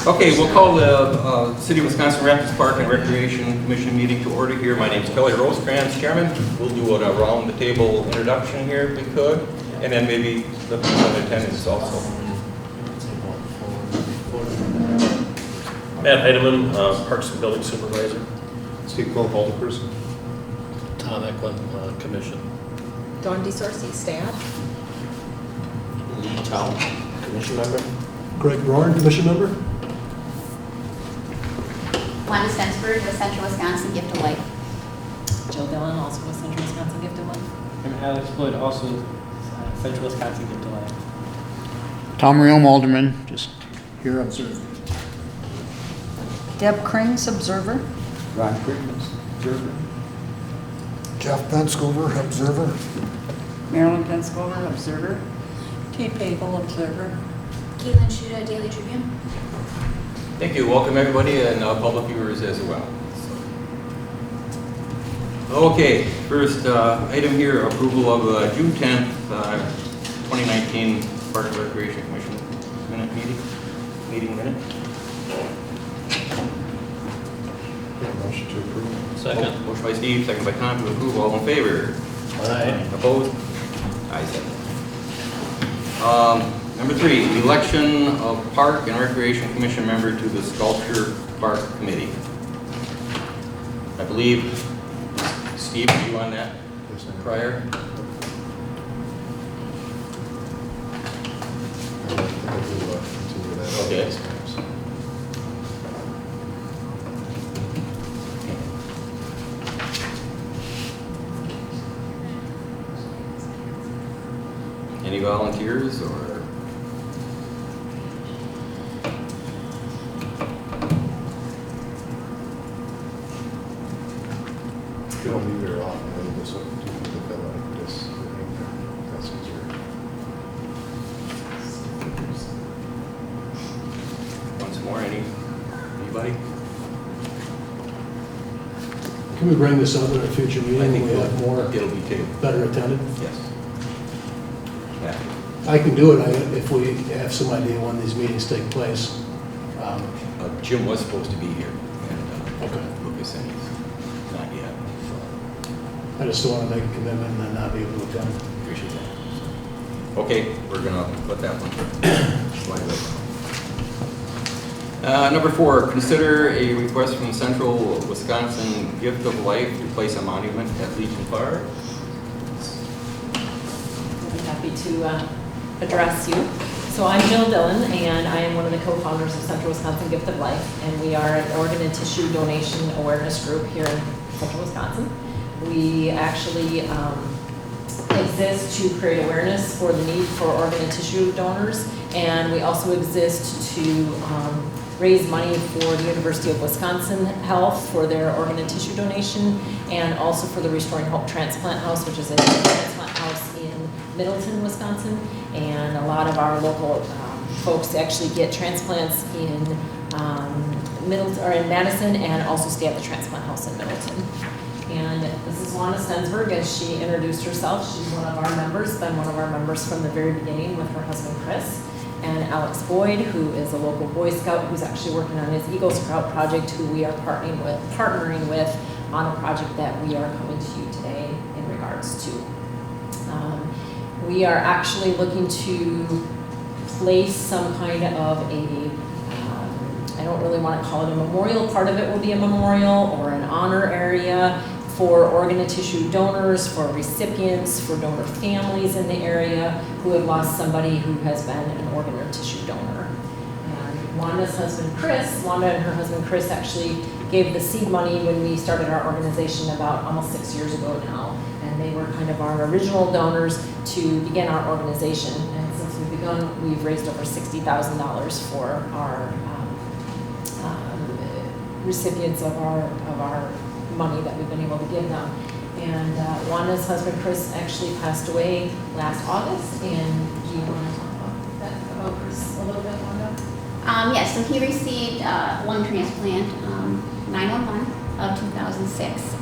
Okay, we'll call the City of Wisconsin Rapids Park and Recreation Commission meeting to order here. My name is Kelly Rosecrans, Chairman. We'll do a round the table introduction here if we could, and then maybe the people in attendance also. Matt Heidemann, Parks and Building Supervisor. Steve Cole, Alderperson. Tom Eklund, Commission. Dawn DeSorcy, staff. Lee Town, Commission Member. Greg Roran, Commission Member. Wanda Stensberg with Central Wisconsin Gift of Life. Jill Dillon, also with Central Wisconsin Gift of Life. I'm Alex Wood, also Central Wisconsin Gift of Life. Tom Realm, Alderman, just here observing. Deb Krings, Observer. Ron Friedman, Observer. Jeff Penscover, Observer. Marilyn Penscover, Observer. T. Pagel, Observer. Caitlin Shuda, Daily Tribune. Thank you. Welcome everybody and public viewers as well. Okay, first item here, approval of June 10th, 2019 Park and Recreation Commission meeting minute. Motion to approve. Second. Motion by Steve, second by Tom to approve. All in favor? Aye. Opposed? Ayes have it. Number 3, election of Park and Recreation Commission member to the Sculpture Park Committee. I believe, Steve, are you on that prior? Okay. Any volunteers or? You don't leave very often, really, this one, do you feel like this, that's easier. Once more, anybody? Can we bring this up at a future I meeting think when we have more, it'll be tabled. better attended? Yes. Yeah. I can do it if we have some idea when these meetings take place. Jim was supposed to be here, and Okay. Lucas and he's not yet. So I just don't want to make a commitment and then not be able to attend. appreciate that. Okay, we're gonna let that one slide over. Number 4, consider a request from Central Wisconsin Gift of Life to place a monument at Legion Park. I'll be happy to address you. So I'm Jill Dillon, and I am one of the co-founders of Central Wisconsin Gift of Life, and we are an organ and tissue donation awareness group here in Central Wisconsin. We actually exist to create awareness for the need for organ and tissue donors, and we also exist to raise money for the University of Wisconsin Health for their organ and tissue donation, and also for the Restoring Hope Transplant House, which is a transplant house in Middleton, Wisconsin. And a lot of our local folks actually get transplants in in Madison, and also stay at the transplant house in Middleton. And this is Wanda Stensberg, as she introduced herself. She's one of our members, been one of our members from the very beginning with her husband Chris. And Alex Boyd, who is a local Boy Scout who's actually working on his Eagle Scout project, who we are partnering with on a project that we are coming to you today in regards to. We are actually looking to place some kind of a, I don't really want to call it a memorial. Part of it will be a memorial or an honor area for organ and tissue donors, for recipients, for donor families in the area who have lost somebody who has been an organ or tissue donor. And Wanda and her husband Chris actually gave the seed money when we started our organization about almost 6 years ago now. And they were kind of our original donors to begin our organization. And since we've begun, we've raised over $60,000 for our recipients of our money that we've been able to give them. And Wanda's husband Chris actually passed away last August. And do you want to talk about Chris a little bit, Wanda? Yes, so he received lung transplant 9/1 of 2006.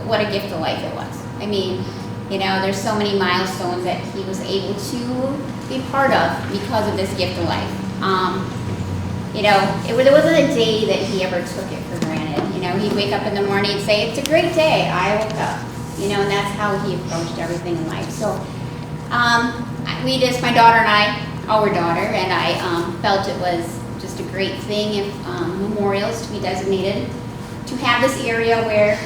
What a gift of life it was. I mean, You know, there's so many milestones that he was able to be part of because of this gift of life. You know, there wasn't a day that he ever took it for granted. You know, he'd wake up in the morning and say, "It's a great day, I woke up." You know, and that's how he approached everything in life. So, my daughter and I, our daughter and I, felt it was just a great thing if memorials to be designated, to have this area where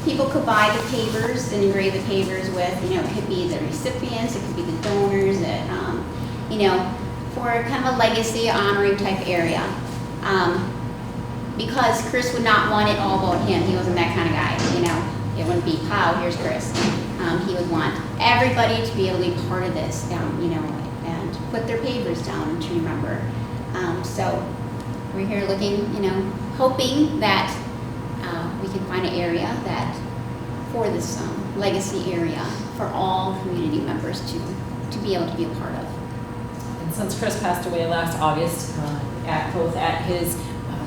people could buy the pavers and engrave the pavers with, you know, it could be the recipients, it could be the donors, you know, for kind of a legacy honoring type area. Because Chris would not want it all about him. He wasn't that kind of guy, you know. It wouldn't be, "Pow, here's Chris." He would want everybody to be able to be part of this, you know, and put their pavers down to remember. So we're here looking, you know, hoping that we can find an area that, for this legacy area, for all community members to be able to be a part of. And since Chris passed away last August, both at his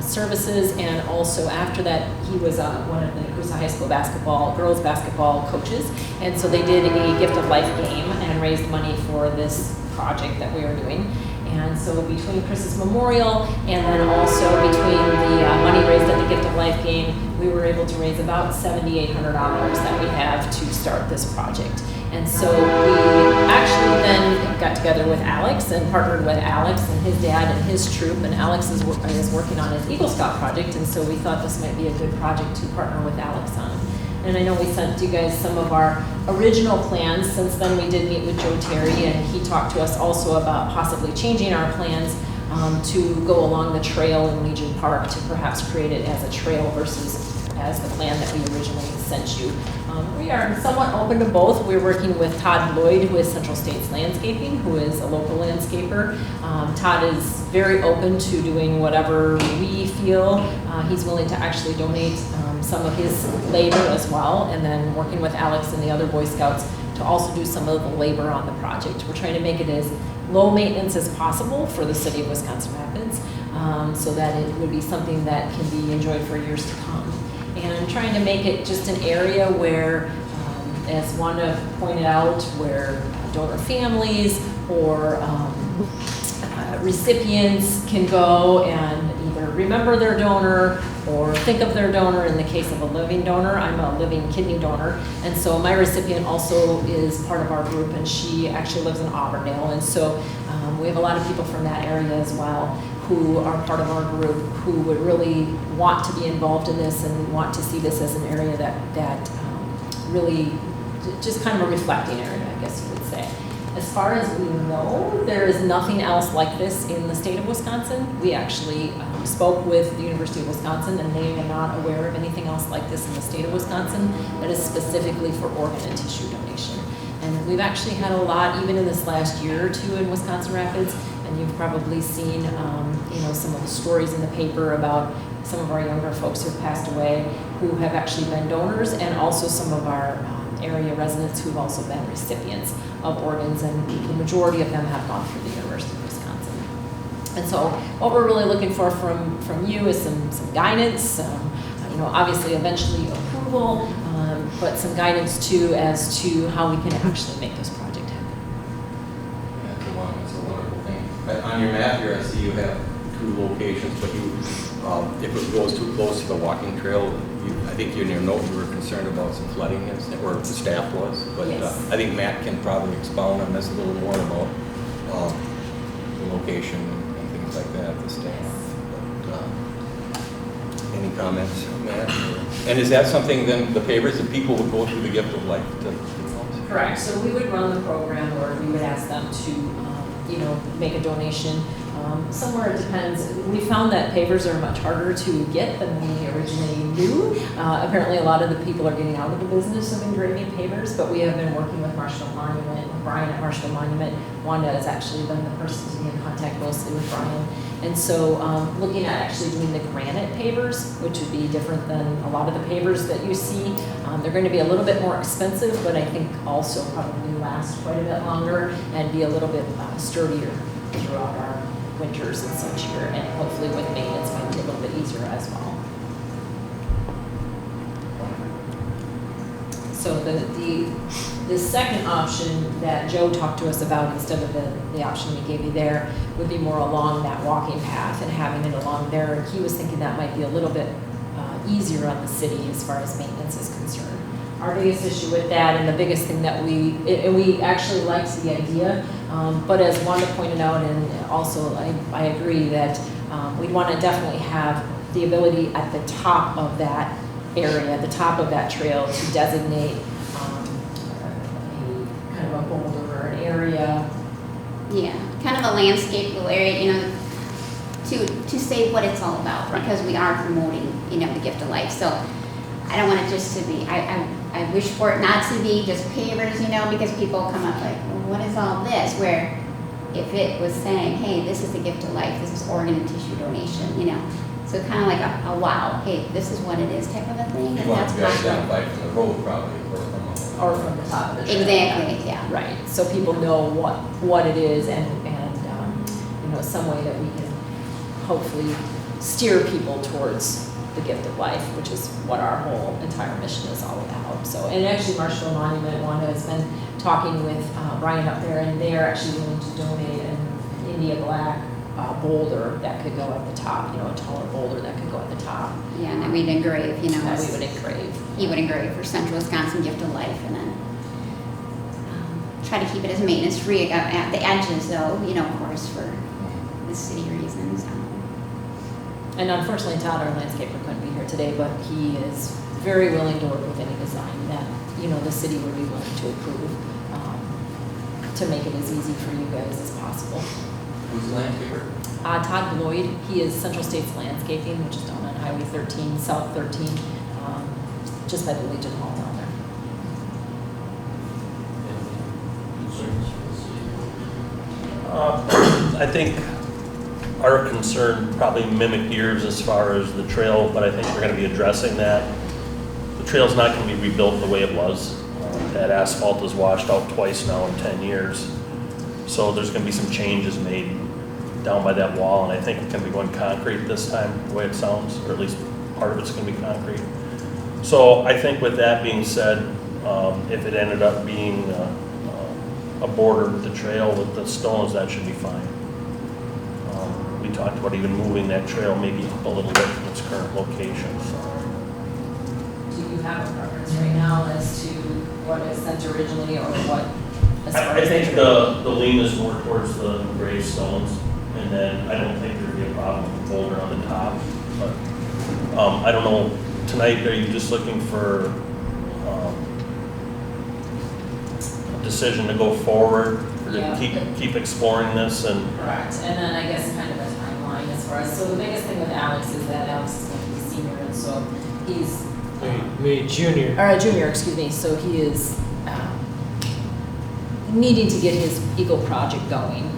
services and also after that, he was one of the Crusoe High School girls basketball coaches. And so they did a Gift of Life game and raised money for this project that we are doing. And so between Chris's memorial and then also between the money raised at the Gift of Life game, we were able to raise about $7,800 that we have to start this project. And so we actually then got together with Alex and partnered with Alex and his dad and his troop. And Alex is working on his Eagle Scout project. And so we thought this might be a good project to partner with Alex on. And I know we sent you guys some of our original plans. Since then, we did meet with Joe Terry, and he talked to us also about possibly changing our plans to go along the trail in Legion Park to perhaps create it as a trail versus as the plan that we originally sent you. We are somewhat open to both. We're working with Todd Lloyd, who is Central States Landscaping, who is a local landscaper. Todd is very open to doing whatever we feel. He's willing to actually donate some of his labor as well, and then working with Alex and the other Boy Scouts to also do some of the labor on the project. We're trying to make it as low maintenance as possible for the city of Wisconsin Rapids, so that it would be something that can be enjoyed for years to come. And trying to make it just an area where, as Wanda pointed out, where donor families or recipients can go and either remember their donor or think of their donor. In the case of a living donor, I'm a living kidney donor, and so my recipient also is part of our group, and she actually lives in Auburndale, and so we have a lot of people from that area as well who are part of our group who would really want to be involved in this and want to see this as an area that really just kind of a reflecting area, I guess you would say. As far as we know, there is nothing else like this in the state of Wisconsin. We actually spoke with the University of Wisconsin, and they are not aware of anything else like this in the state of Wisconsin that is specifically for organ and tissue donation. And we've actually had a lot, even in this last year or two in Wisconsin Rapids, and you've probably seen you know, some of the stories in the paper about some of our younger folks who have passed away who have actually been donors, and also some of our area residents who've also been recipients of organs, and the majority of them have gone through the University of Wisconsin. And so what we're really looking for from you is some guidance, you know, obviously eventually approval, but some guidance too as to how we can actually make this project happen. Yeah, it's a wonderful thing. On your map here, I see you have 2 locations, but you, if it goes too close to the walking trail, I think in your note you were concerned about some flooding, or the staff was, but Yes. I think Matt can probably expound on this a little more about the location and things like that, the staff. But, any comments, Matt? And is that something then, the pavers, that people would go through the Gift of Life to? Correct. So we would run the program, or we would ask them to, you know, make a donation. Somewhere it depends. We found that pavers are much harder to get than we originally knew. Apparently a lot of the people are getting out of the business of engraving pavers, but we have been working with Marshall Monument, with Brian at Marshall Monument. Wanda has actually been the person to be in contact mostly with Brian. And so looking at actually doing the granite pavers, which would be different than a lot of the pavers that you see. They're going to be a little bit more expensive, but I think also probably last quite a bit longer and be a little bit sturdier throughout our winters and such here, and hopefully with maintenance might be a little bit easier as well. So the second option that Joe talked to us about instead of the option we gave you there would be more along that walking path and having it along there. He was thinking that might be a little bit easier on the city as far as maintenance is concerned. Our biggest issue with that, and the biggest thing that we actually liked the idea, but as Wanda pointed out, and also I agree that we'd want to definitely have the ability at the top of that area, at the top of that trail, to designate a kind of a boulder or an area. Yeah, kind of a landscape little area, you know, to say what it's all about, because we are promoting, you know, the gift of life. So I don't want it just to be, I wish for it not to be just pavers, you know, because people come up like, well, what is all this? Where if it was saying, hey, this is the gift of life, this is organ and tissue donation, you know. So kind of like a wow, hey, this is what it is type of a thing. You and want that's to be possible. identified from the road probably, Or from the top of the trail. Exactly, yeah. Right, so people know what it is and you know, some way that we can hopefully steer people towards the gift of life, which is what our whole entire mission is all about. So, and actually Marshall Monument, Wanda has been talking with Brian up there, and they are actually willing to donate an India Black boulder that could go at the top, you know, a taller boulder that could go at the top. Yeah, and then we'd engrave, you know. That we would engrave. He would engrave for Central Wisconsin Gift of Life, and then try to keep it as maintenance free at the edges, though, you know, of course, for the city reasons. And unfortunately, Todd, our landscaper, couldn't be here today, but he is very willing to work with any design that, you know, the city would be willing to approve, to make it as easy for you guys as possible. Who's the landscaper? Todd Lloyd, he is Central States Landscaping, which is down on Highway 13, South 13, just by the Legion Hall down there. I think our concern probably mimicked yours as far as the trail, but I think we're going to be addressing that. The trail's not going to be rebuilt the way it was. That asphalt is washed out twice now in 10 years. So there's going to be some changes made down by that wall, and I think it's going to be going concrete this time, the way it sounds, or at least part of it's going to be concrete. So I think with that being said, if it ended up being a border with the trail with the stones, that should be fine. We talked about even moving that trail maybe up a little bit from its current location. So. Do you have a preference right now as to what is sent originally or what? I think the lean is more towards the gray stones, and then I don't think there'd be a problem with the boulder on the top. But I don't know, tonight, are you just looking for a decision to go forward, or Yeah. to keep exploring this? And Correct, and then I guess kind of a timeline as far as, so the biggest thing with Alex is that Alex is going to be senior, and so he's, Me, junior. or a junior, excuse me, so he is needing to get his Eagle project going.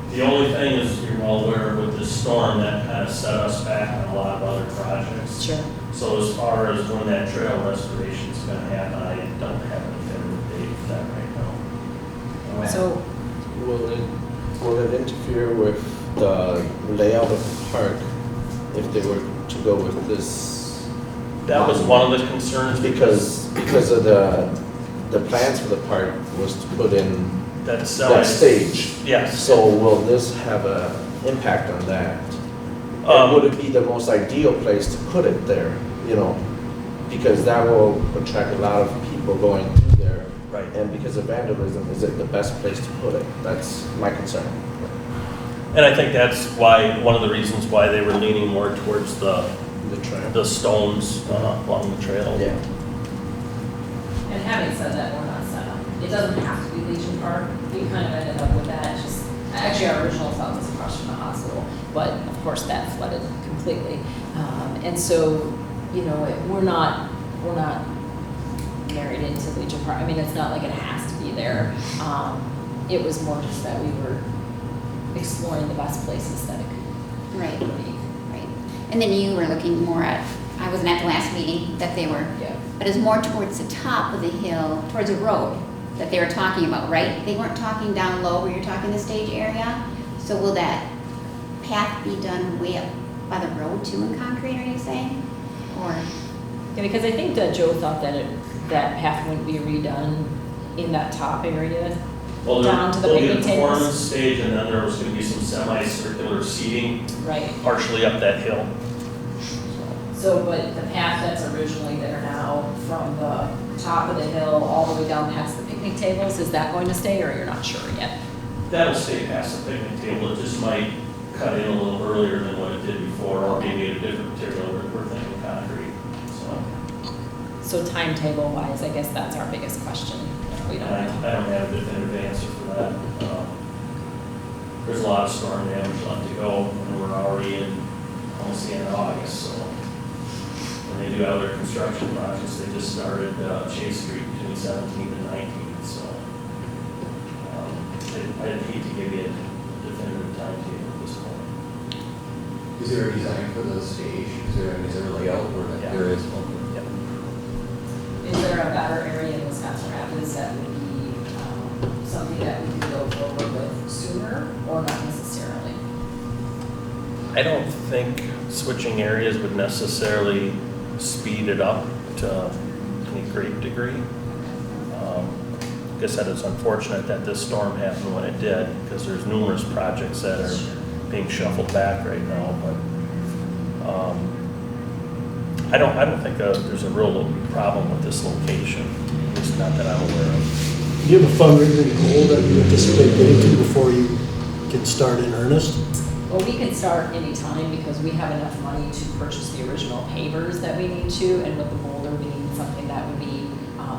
the only thing is, you're well aware with this storm, that kind of set us back on a lot of other projects. Sure. So as far as when that trail restoration is going to happen, I don't have a definitive date for that right now. So, Will it interfere with the layout of the park if they were to go with this? That was one of the concerns Because of the plans for the park was to put in that that stage. Yes. So will this have an impact on that? And would it be the most ideal place to put it there, you know? Because that will attract a lot of people going through there. Right. And because of vandalism, is it the best place to put it? That's my concern. And I think that's why, one of the reasons why they were leaning more towards The trail. the stones along the trail. Yeah. and having said that, we're not set up. It doesn't have to be Legion Park. We kind of ended up with that. It's just, actually, our original thought was across from the hospital, but of course that flooded completely. And so, you know, we're not married into Legion Park. I mean, it's not like it has to be there. It was more just that we were exploring the best places that it Right, could be. right. And then you were looking more at, I wasn't at the last meeting, that they were, Yeah. but it's more towards the top of the hill, towards a road that they were talking about, right? They weren't talking down low where you're talking the stage area. So will that path be done way up by the road too in concrete, are you saying? Or, Yeah, because I think that Joe thought that it that path wouldn't be redone in that top area? Well, Down to the there'll be a picnic tables? performance stage, and then there was gonna be some semicircular seating Right. partially up that hill. So, but the path that's originally there now, from the top of the hill all the way down past the picnic tables, is that going to stay, or you're not sure yet? That'll stay past the picnic table, it just might cut in a little earlier than what it did before, or maybe a different material, we're thinking concrete, so. So timetable wise, I guess that's our biggest question. We don't I know. don't have a definitive answer for that. There's a lot of storm damage left to go, and we're already in almost the end of August, so. When they do other construction projects, they just started Chase Street between 17th and 19th, so. I'd hate to give you a definitive timetable at this point. Is there a design for the stage? Is there a layout where Yeah. there is? Yep. Is there a better area in Wisconsin Rapids that would be something that we could go forward with sooner, or not necessarily? I don't think switching areas would necessarily speed it up to any great degree. Like I said, it's unfortunate that this storm happened when it did, because there's numerous projects that are being shuffled back right now, but I don't think there's a real problem with this location, at least not that I'm aware of. Do you have a fundraising goal that you anticipate getting to before you can start in earnest? Well, we can start anytime because we have enough money to purchase the original pavers that we need to, and with the boulder being something that would be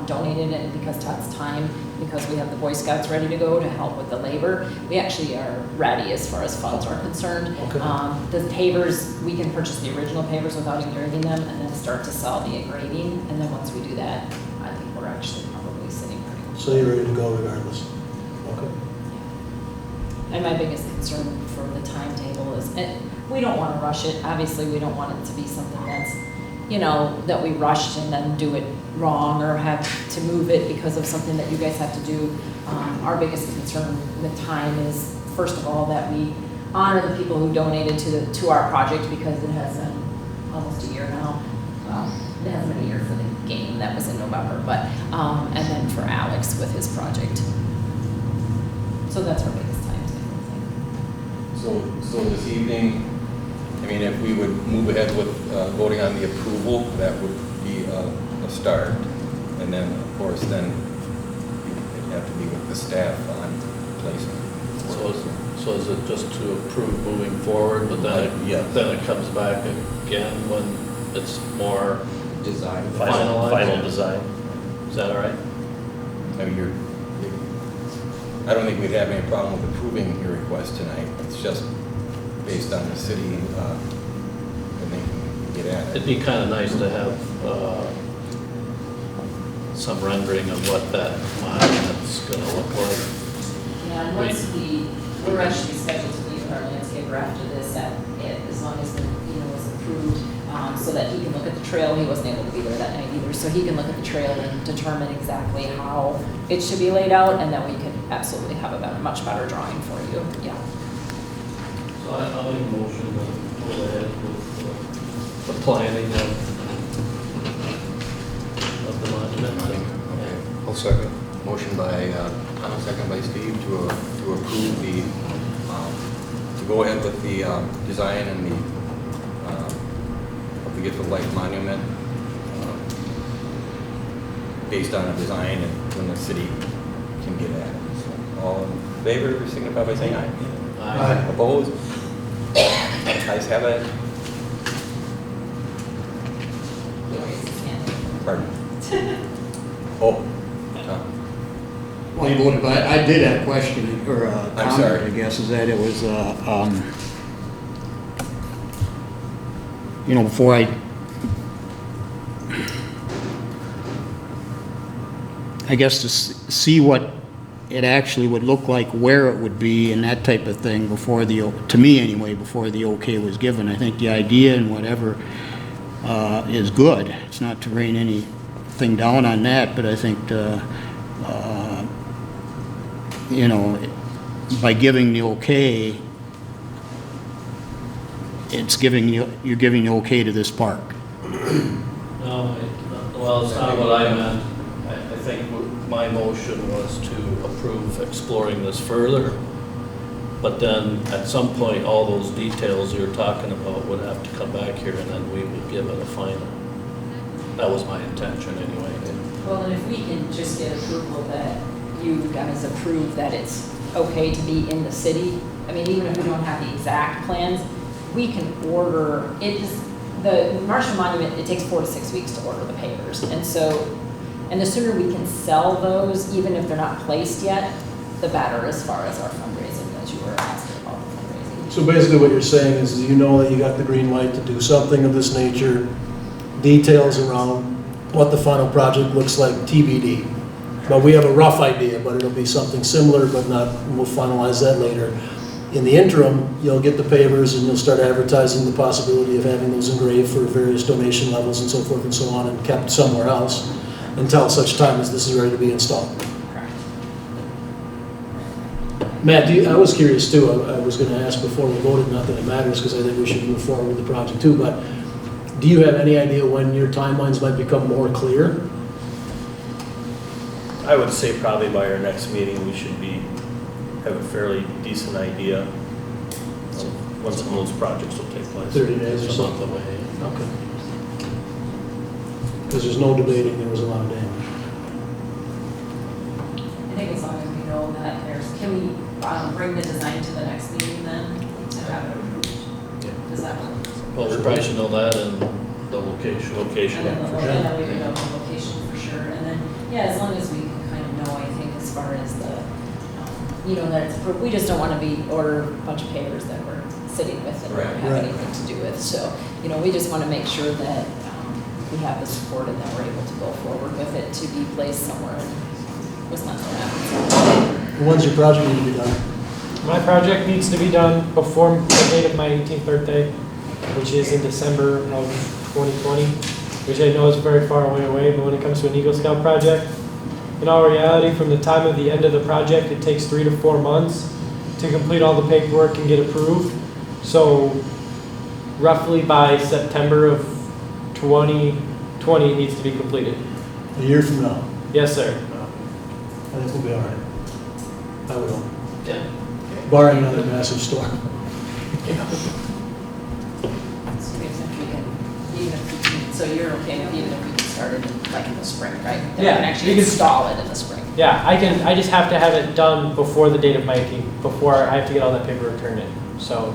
donated, and because Todd's time, because we have the Boy Scouts ready to go to help with the labor, we actually are ready as far as funds are concerned. Okay. The pavers, we can purchase the original pavers without engraving them, and then start to sell the engraving, and then once we do that, I think we're actually probably sitting pretty much. So you're ready to go regardless? Okay. And my biggest concern for the timetable is, and we don't want to rush it, obviously, we don't want it to be something that's, you know, that we rushed and then do it wrong or have to move it because of something that you guys have to do. Our biggest concern with time is, first of all, that we honor the people who donated to our project, because it has been almost a year now. Well, it hasn't been a year for the game, that was in November, but, and then for Alex with his project. So that's our biggest timetable thing. So this evening, I mean, if we would move ahead with voting on the approval, that would be a start. And then, of course, then it'd have to be with the staff on placement. So is it just to approve moving forward, but then Yeah. then it comes back again when it's more Design. finalized? Design. Is that all right? I mean, I don't think we'd have any problem with approving your request tonight. It's just based on the city, and they can get at it. It'd be kind of nice to have some rendering of what that monument's gonna look like. Yeah, and once we're actually scheduled to meet with our landscaper after this, as long as the, is approved, so that he can look at the trail. He wasn't able to be there that night either, so he can look at the trail and determine exactly how it should be laid out, and then we can absolutely have a much better drawing for you, yeah. So I'll make a motion to go ahead with the planning of the monument. Okay. I'll second. Motion by Tom, second by Steve to approve the, to go ahead with the design and the, of the Gift of Life monument, based on a design and when the city can get at it. So, all in favor, signify by saying aye. Aye. Opposed? Ayes have it. He raised his hand. Pardon? Oh, Tom. Well, you voted, but I did have a question, or a I'm comment, sorry. I guess, is that it was, before I guess to see what it actually would look like, where it would be, and that type of thing before to me anyway, before the okay was given. I think the idea and whatever is good. It's not to rain anything down on that, but I think, by giving the okay, you're giving the okay to this park. No, well, it's not what I meant. think my motion was to approve exploring this further, but then at some point, all those details you're talking about would have to come back here, and then we would give it a final. That was my intention anyway. Well, and if we can just get approval that you guys approve that it's okay to be in the city, I mean, even if we don't have the exact plans, we can order, the Marshall Monument, it takes 4 to 6 weeks to order the pavers. And so, and the sooner we can sell those, even if they're not placed yet, the better as far as our fundraising, as you were asking about the fundraising. So basically what you're saying is you know that you got the green light to do something of this nature, details around what the final project looks like TBD. But we have a rough idea, but it'll be something similar, but not, we'll finalize that later. In the interim, you'll get the pavers and you'll start advertising the possibility of having those engraved for various donation levels and so forth and so on and kept somewhere else until such time as this is ready to be installed. Matt, I was curious too, I was going to ask before we voted, not that it matters because I think we should move forward with the project too, but do you have any idea when your timelines might become more clear? I would say probably by our next meeting, we should have a fairly decent idea of when some of those projects will take place. 30 days or It's a month something? away. Okay. Because there's no debating there was a lot of damage. I think as long as we know that can we bring the design to the next meeting then, to have it approved? Does that work? Well, we probably should know that and the location. And then we would know the location for sure, and then, yeah, as long as we can kind of know, I think, as far as the, that it's approved, we just don't want to order a bunch of pavers that we're sitting with and don't have Right. anything to do with, so, we just want to make sure that we have the support and that we're able to go forward with it to be placed somewhere in Wisconsin Rapids. When's your project need to be done? My project needs to be done before the date of my 18th birthday, which is in December of 2020, which I know is very far away, but when it comes to an Eagle Scout project, in all reality, from the time of the end of the project, it takes 3 to 4 months to complete all the paperwork and get approved. So roughly by September of 2020, it needs to be completed. A year from now? Yes, sir. I think we'll be all right. I will. Yeah. Barring another massive storm. So you're okay with even if we can start it like in the spring, right? That Yeah, we can actually we can- install it in the spring. Yeah, I just have to have it done before the date of my 18th, before I have to get all that paperwork turned in. So,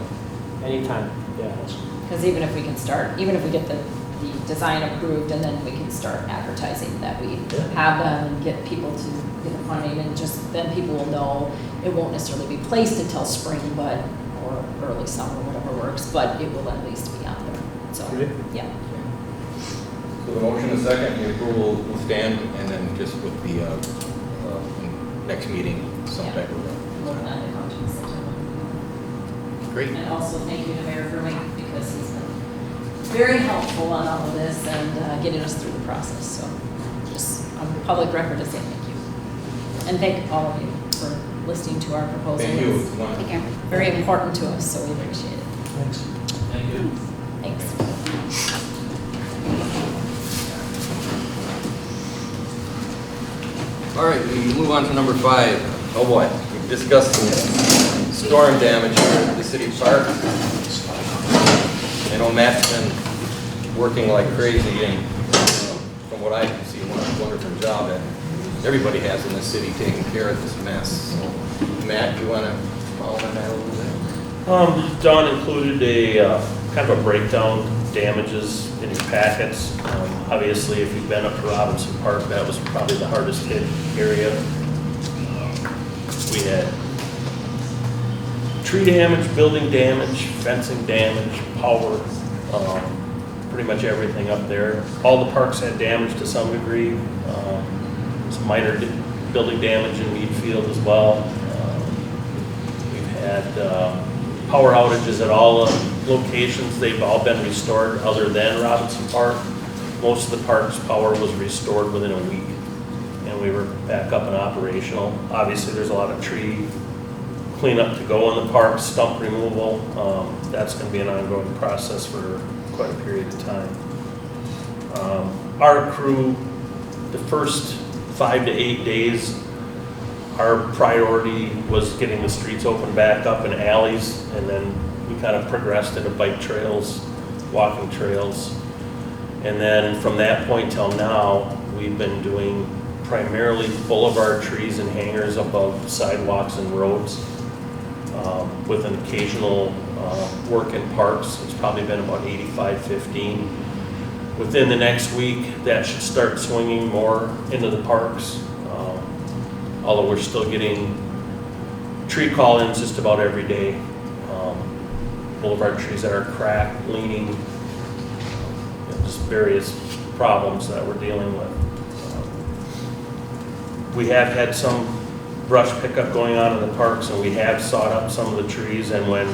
anytime, yeah. Because even if we can start, even if we get the design approved and then we can start advertising that we have them and get people to get the funding and just then people will know it won't necessarily be placed until spring, or early summer, whatever works, but it will at least be out there. So, Great. yeah. So the motion is second, the approval will stand, and then just with the next meeting, some type of. Looking at the conscience. Great. And also thank you to Mayor Vermink because he's been very helpful on all of this and getting us through the process. So just on public record to say thank you. And thank all of you for listening to our proposal. Thank you. It's Take care. very important to us, so we appreciate it. Thanks. Thank you. Thanks. All right, we move on to number 5. Oh boy, we've discussed some storm damage at the city park. I know Matt's been working like crazy, and from what I can see, a wonderful job that everybody has in the city taking care of this mess. So, Matt, you want to follow on that a little bit? Don included a kind of a breakdown of damages in your packets. Obviously, if you've been up to Robinson Park, that was probably the hardest hit area. We had tree damage, building damage, fencing damage, power, pretty much everything up there. All the parks had damage to some degree. Some minor building damage in Mead Field as well. We've had power outages at all locations. They've all been restored other than Robinson Park. Most of the park's power was restored within a week, and we were back up and operational. Obviously, there's a lot of tree cleanup to go in the park, stump removal. That's going to be an ongoing process for quite a period of time. Our crew, the first 5 to 8 days, our priority was getting the streets open back up and alleys, and then we kind of progressed into bike trails, walking trails. And then from that point till now, we've been doing primarily boulevard trees and hangers above sidewalks and roads, with an occasional work in parks. It's probably been about 85-15. Within the next week, that should start swinging more into the parks, although we're still getting tree call-ins just about every day. Boulevard trees that are cracked, leaning, just various problems that we're dealing with. We have had some brush pickup going on in the parks, and we have sawed up some of the trees, and when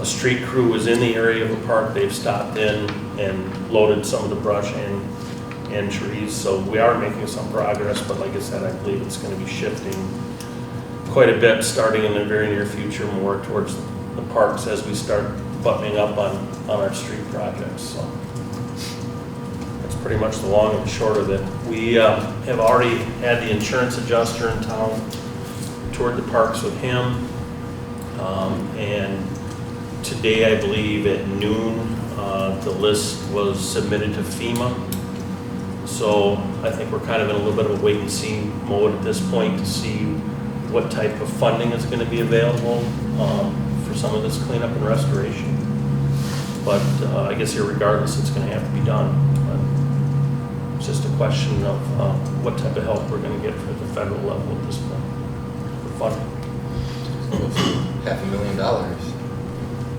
a street crew was in the area of the park, they've stopped in and loaded some of the brush and trees. So we are making some progress, but like I said, I believe it's going to be shifting quite a bit starting in the very near future, more towards the parks as we start buttoning up on our street projects. So that's pretty much the long and the short of it. We have already had the insurance adjuster in town, toured the parks with him, and today, I believe at noon, the list was submitted to FEMA. So I think we're kind of in a little bit of a wait and see mode at this point to see what type of funding is going to be available for some of this cleanup and restoration. But I guess irregardless, it's going to have to be done. But it's just a question of what type of help we're going to get at the federal level at this point for funding. $500,000.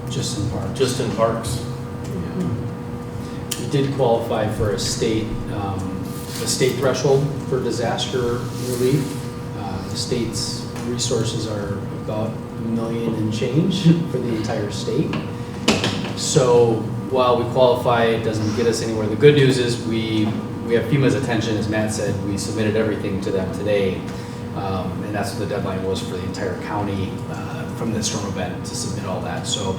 Just in parks. Just in parks. We did qualify for a state threshold for disaster relief. The state's resources are about $1 million and change for the entire state. So while we qualify, it doesn't get us anywhere. The good news is we have FEMA's attention, as Matt said. We submitted everything to them today, and that's what the deadline was for the entire county from the storm event to submit all that. So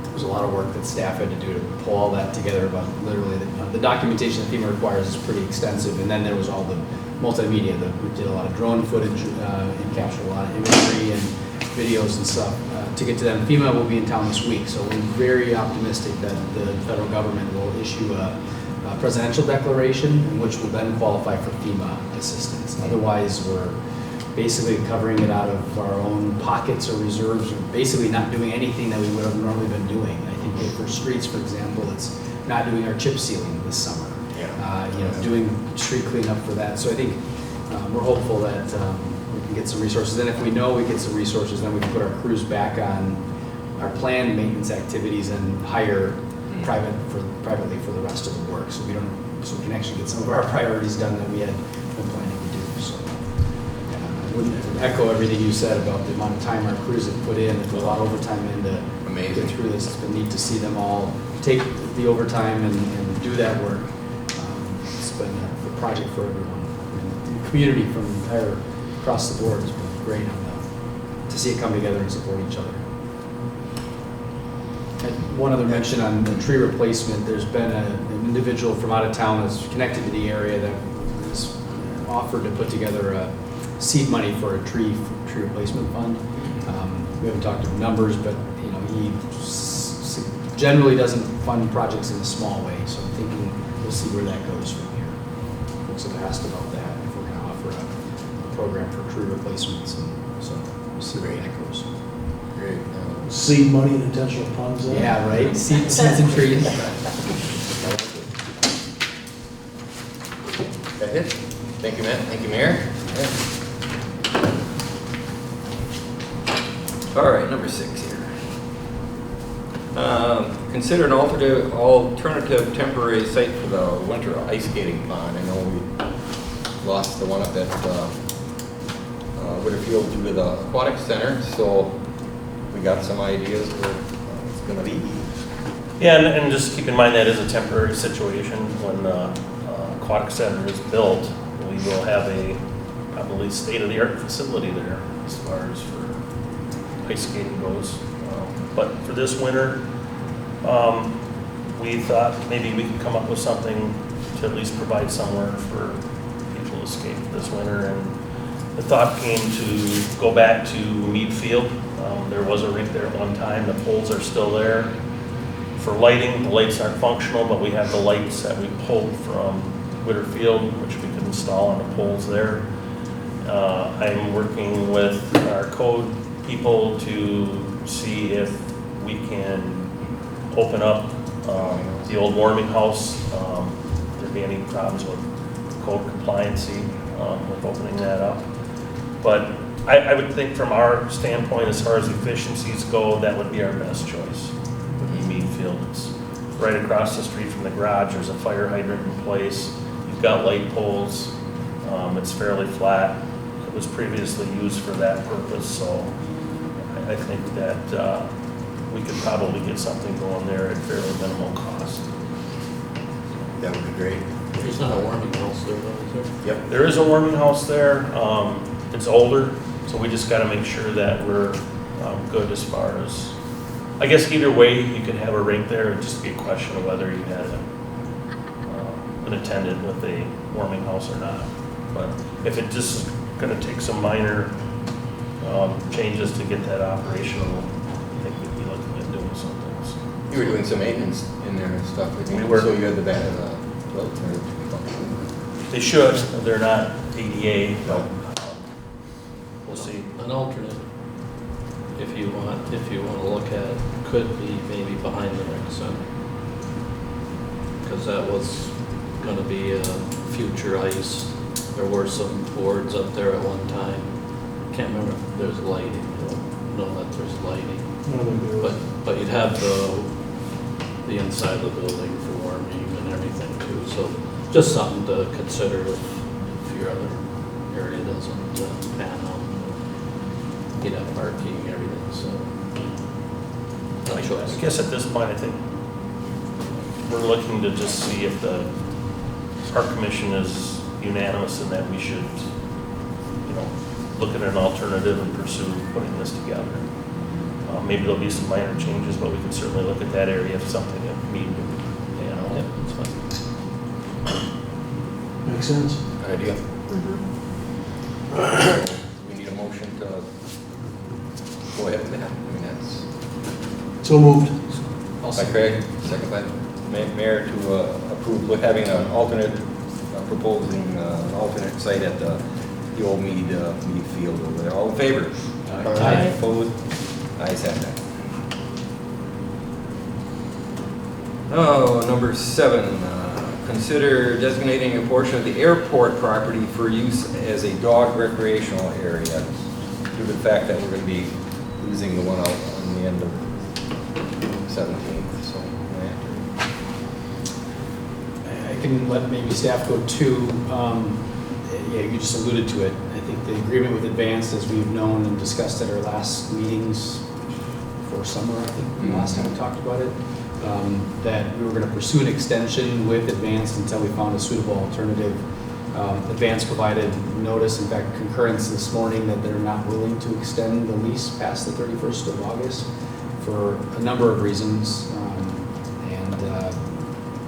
there's a lot of work that staff had to do to pull all that together, but literally the documentation that FEMA requires is pretty extensive. And then there was all the multimedia. We did a lot of drone footage and captured a lot of imagery and videos and stuff to get to them. FEMA will be in town this week, so we're very optimistic that the federal government will issue a presidential declaration, which will then qualify for FEMA assistance. Otherwise, we're basically covering it out of our own pockets or reserves, or basically not doing anything that we would have normally been doing. I think for streets, for example, it's not doing our chip sealing this summer. Doing street cleanup for that. So I think we're hopeful that we can get some resources. And if we know we get some resources, then we can put our crews back on our planned maintenance activities and hire privately for the rest of the work. So we can actually get some of our priorities done that we had been planning to do. So I wouldn't echo everything you said about the amount of time our crews have put in. There's a lot of overtime in to get through this. It's been neat to see them all take the overtime and do that work. It's been a project for everyone. And the community from across the board has been great to see it come together and support each other. And one other mention on the tree replacement, there's been an individual from out of town that's connected to the area that has offered to put together a seed money for a tree replacement fund. We haven't talked to numbers, but he generally doesn't fund projects in a small way, so I'm thinking we'll see where that goes from here. Folks have asked about that, if we're going to offer a program for tree replacements, and so we'll see where that goes. Great. Seed money and intentional funds. Yeah, right. Seeds and trees. That it? Thank you, Matt. Thank you, Mayor. All right, number 6 here. Consider an alternative temporary site for the winter ice skating pond. I know we lost the one up at Whitterfield due to the aquatic center, so we got some ideas where it's going to be. Yeah, and just keep in mind that is a temporary situation. When the aquatic center is built, we will have a probably state-of-the-art facility there as far as for ice skating goes. But for this winter, we thought maybe we could come up with something to at least provide somewhere for people to escape this winter. And the thought came to go back to Mead Field. There was a rink there at one time. The poles are still there. For lighting, the lights aren't functional, but we have the lights that we pulled from Witter Field, which we could install on the poles there. I'm working with our code people to see if we can open up the old warming house. If there be any problems with code compliancy with opening that up. But I would think from our standpoint, as far as efficiencies go, that would be our best choice. Would be Mead Field. It's right across the street from the garage. There's a fire hydrant in place. You've got light poles. It's fairly flat. It was previously used for that purpose, so I think that we could probably get something going there at fairly minimal cost. That would be great. There's not a warming house there, though, is there? Yep. There is a warming house there. It's older, so we just gotta make sure that we're good as far as, I guess either way, you could have a rink there. It'd just be a question of whether you had an attendant with a warming house or not. But if it just is gonna take some minor changes to get that operational, I think we'd be looking at doing something. So You were doing some maintenance in there and stuff, I think. We were. So you had the bad, well, they should, they're not ADA, but we'll see. An alternate, if you want to look at, could be maybe behind the rec center. Because that was gonna be a future ice. There were some boards up there at one time. Can't remember if there's lighting, I don't know that there's lighting. But you'd have the inside of the building for warming and everything too. So just something to consider if your other area doesn't pan out. You'd have parking and everything, so. I guess at this point, I think we're looking to just see if the park commission is unanimous in that we should, look at an alternative and pursue putting this together. Maybe there'll be some minor changes, but we can certainly look at that area if something that needed to be, Yeah, that's fine. Makes sense. Good idea. We need a motion to go ahead with that. I mean, that's So moved. by Craig, second by Mayor to approve with having an alternate, proposing an alternate site at the old Mead Field over there. All in favor? Aye. Opposed? Ayes have that. Oh, number 7, consider designating a portion of the airport property for use as a dog recreational area, due to the fact that we're going to be losing the one out on the end of 17th, so. I can let maybe staff go too. Yeah, you just alluded to it. I think the agreement with Advanced, as we've known and discussed at our last meetings for summer, I think, the last time we talked about it, that we were going to pursue an extension with Advanced until we found a suitable alternative. Advanced provided notice, in fact, concurrence this morning that they're not willing to extend the lease past the 31st of August for a number of reasons.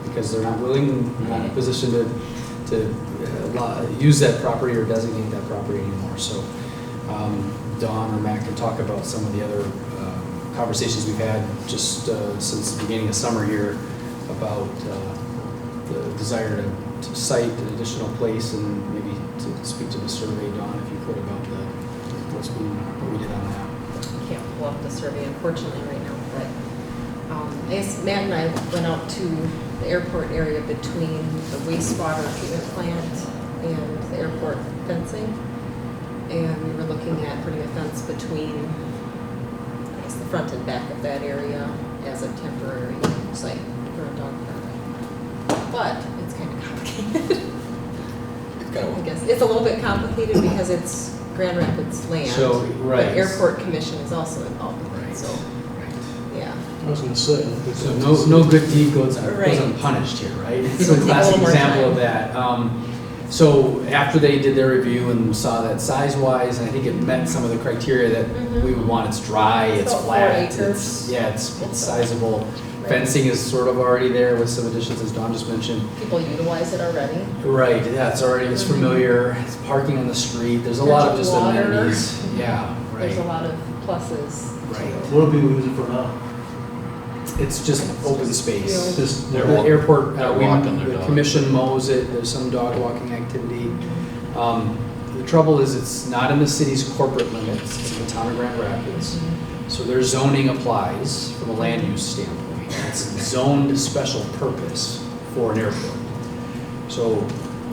Because they're not willing, not in a position to use that property or designate that property anymore. So Dawn or Matt can talk about some of the other conversations we've had just since the beginning of summer here about the desire to cite an additional place and maybe to speak to the survey, Dawn, if you could, about what we did on that. Can't pull up the survey unfortunately right now, but I guess Matt and I went out to the airport area between the wastewater treatment plant and the airport fencing. And we were looking at putting a fence between, I guess, the front and back of that area as a temporary site for a dog park. But it's kind of complicated. I guess it's a little bit complicated because it's Grand Rapids land. So, right. But airport commission is also involved in it, Right. so, yeah. I was gonna say. So no good deed goes Right. unpunished here, right? It's It'll a take a classic little more example time. of that. So after they did their review and saw that size-wise, and I think it met some of the criteria that we would want, it's dry, it's About 4 flat, acres. it's sizable. Fencing is sort of already there with some additions, as Dawn just mentioned. People utilize it already. Right, yeah, it's familiar, it's parking on the street, there's a lot of just Water. amenities. Yeah, There's a right, lot of pluses. right. What do people use it for now? It's just open space. Just, The airport, they're walking their the dog. commission mows it, there's some dog walking activity. The trouble is, it's not in the city's corporate limits, it's in the town of Grand Rapids. So their zoning applies from a land use standpoint. It's zoned special purpose for an airport. So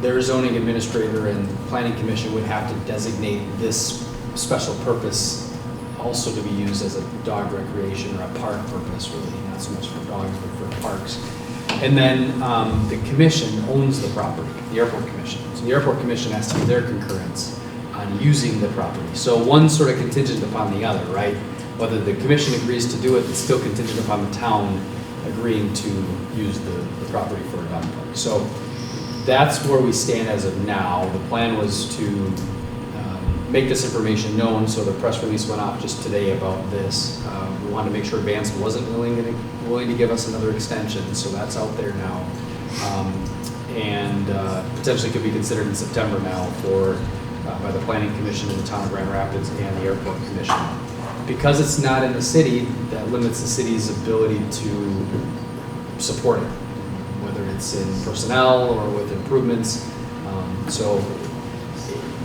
their zoning administrator and planning commission would have to designate this special purpose also to be used as a dog recreation or a park purpose, really, not so much for dogs, but for parks. And then the commission owns the property, the airport commission. So the airport commission has to give their concurrence on using the property. So one's sort of contingent upon the other, right? Whether the commission agrees to do it, it's still contingent upon the town agreeing to use the property for a dog park. So that's where we stand as of now. The plan was to make this information known, so the press release went off just today about this. We wanted to make sure Vance wasn't willing to give us another extension, so that's out there now. And potentially could be considered in September now by the Planning Commission in the town of Grand Rapids and the Airport Commission. Because it's not in the city, that limits the city's ability to support it, whether it's in personnel or with improvements. So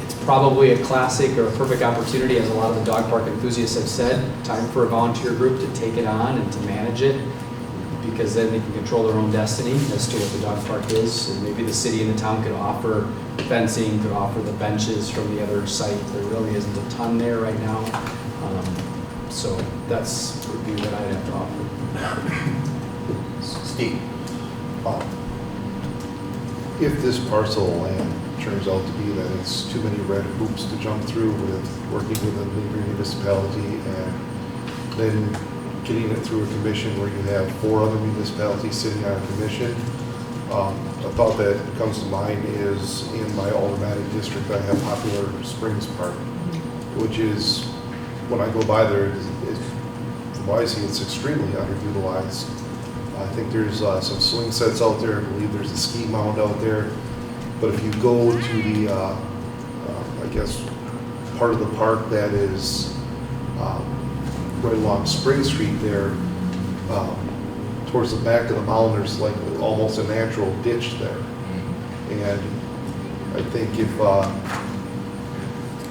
it's probably a classic or a perfect opportunity, as a lot of the dog park enthusiasts have said, time for a volunteer group to take it on and to manage it, because then they can control their own destiny as to what the dog park is. And maybe the city and the town could offer fencing, could offer the benches from the other site. There really isn't a ton there right now. So that's would be what I'd have to offer. Steve? If this parcel of land turns out to be that it's too many red hoops to jump through with working with a neighboring municipality and then getting it through a commission where you have 4 other municipalities sitting on a commission, a thought that comes to mind is in my aldermanic district, I have Popular Springs Park, which is, when I go by there, from what I see, it's extremely underutilized. I think there's some swing sets out there. I believe there's a ski mound out there. But if you go to the, I guess, part of the park that is right along Spring Street there, towards the back of the mound, there's like almost a natural ditch there. And I think if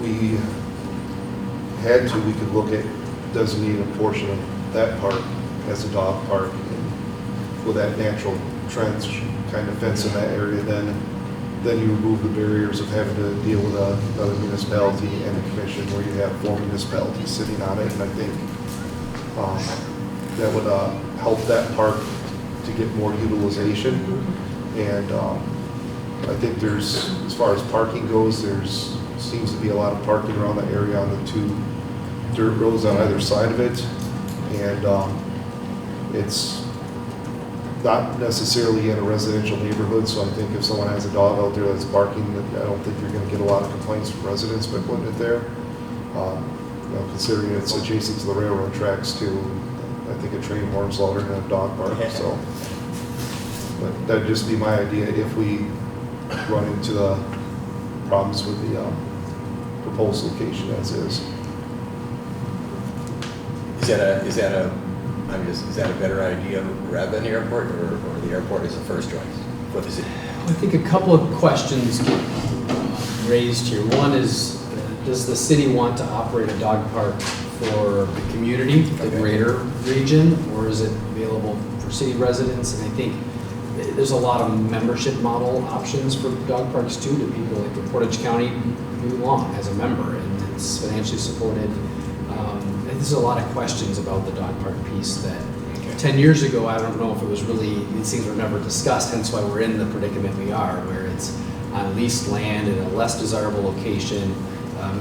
we had to, we could look at designating a portion of that park as a dog park, and with that natural trench kind of fence in that area, then you remove the barriers of having to deal with another municipality and a commission where you have 4 municipalities sitting on it. And I think that would help that park to get more utilization. And I think there's, as far as parking goes, there's seems to be a lot of parking around the area on the 2 dirt roads on either side of it. And it's not necessarily in a residential neighborhood, so I think if someone has a dog out there that's barking, I don't think you're going to get a lot of complaints from residents by putting it there. Considering it's adjacent to the railroad tracks too, I think a trained horn's louder than a dog bark. So, but that'd just be my idea if we run into the problems with the proposed location as is. Is that a better idea rather than the airport, or the airport is the first choice for the city? I think a couple of questions get raised here. One is, does the city want to operate a dog park for the community, the greater region, or is it available for city residents? And I think there's a lot of membership model options for dog parks too, to people like in Portage County belong as a member, and it's financially supported. There's a lot of questions about the dog park piece that 10 years ago, I don't know if it was really, these things were never discussed, hence why we're in the predicament we are, where it's on leased land in a less desirable location.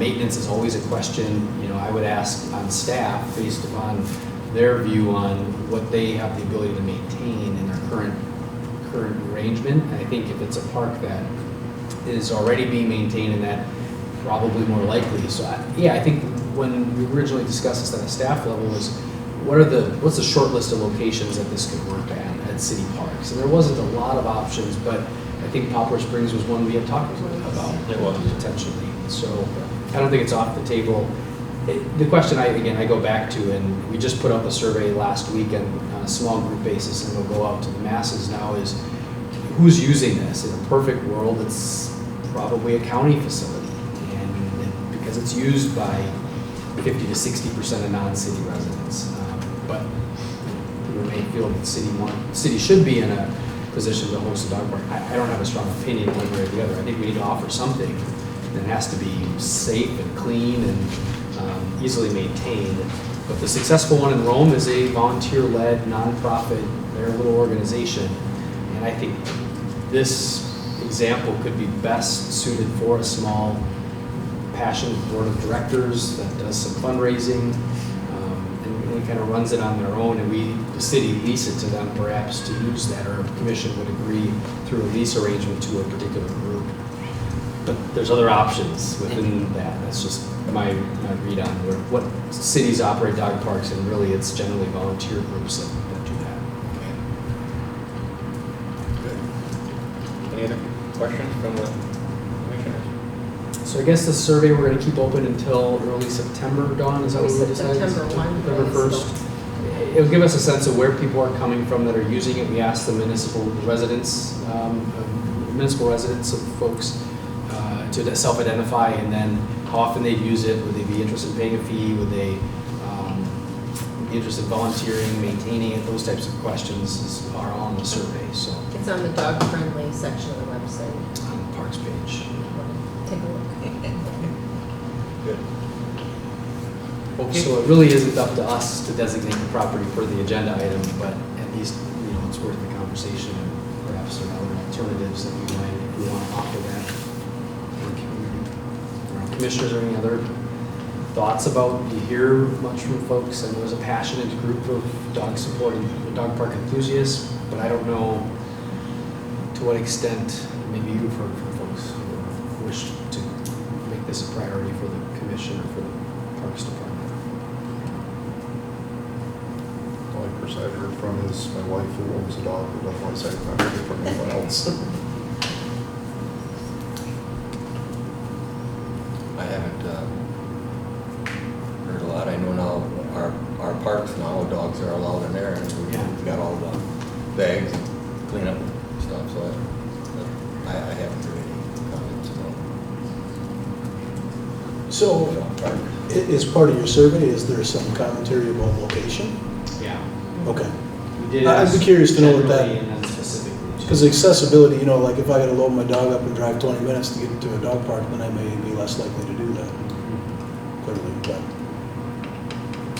Maintenance is always a question. I would ask on staff based upon their view on what they have the ability to maintain in their current arrangement. And I think if it's a park that is already being maintained, and that probably more likely. So I think when we originally discussed this at a staff level was what's the short list of locations that this could work at city parks? And there wasn't a lot of options, but I think Poplar Springs was one we had talked about. It was. Potentially. So I don't think it's off the table. The question I go back to, and we just put out the survey last week on a small group basis, and it'll go out to the masses now, is who's using this? In a perfect world, it's probably a county facility, and because it's used by 50 to 60% of non-city residents. But people may feel that the city should be in a position to host a dog park. I don't have a strong opinion one way or the other. I think we need to offer something that has to be safe and clean and easily maintained. But the successful one in Rome is a volunteer-led, nonprofit, they're a little organization. And I think this example could be best suited for a small, passionate board of directors that does some fundraising and really kind of runs it on their own, and the city, lease it to them perhaps to use that, or a commission would agree through a lease arrangement to a particular group. But there's other options within that. That's just my read on what cities operate dog parks, and really it's generally volunteer groups that do that. Good. Any other questions from the commissioners? So I guess the survey we're going to keep open until early September, Dawn, is that what we decided? September 1. September 1st. It'll give us a sense of where people are coming from that are using it. We asked the municipal residents of folks to self-identify, and then how often they'd use it. Would they be interested in paying a fee? Would they be interested in volunteering, maintaining it? Those types of questions are on the survey. So It's on the dog-friendly section of the website. on the parks page. Take a look. Good. Okay. So it really isn't up to us to designate the property for the agenda item, but at least, it's worth the conversation, and perhaps there are other alternatives that if we want to offer that. Commissioners, are any other thoughts about, do you hear much from folks? And there's a passionate group of dog support and dog park enthusiasts, but I don't know to what extent maybe you've heard from folks who wish to make this a priority for the commission or for the Parks Department. The only person I've heard from is my wife, who owns a dog, but otherwise I've not heard from anyone else. I haven't heard a lot. I know now our parks now, dogs are allowed in there, and we've got all the bags and cleanup stuff, so I haven't heard any comments about. So, as part of your survey, is there some commentary about location? Yeah. Okay. We did I'd be ask curious to know what that- generally and then specifically. Because accessibility, like if I gotta load my dog up and drive 20 minutes to get to a dog park, then I may be less likely to do that. Clearly, but.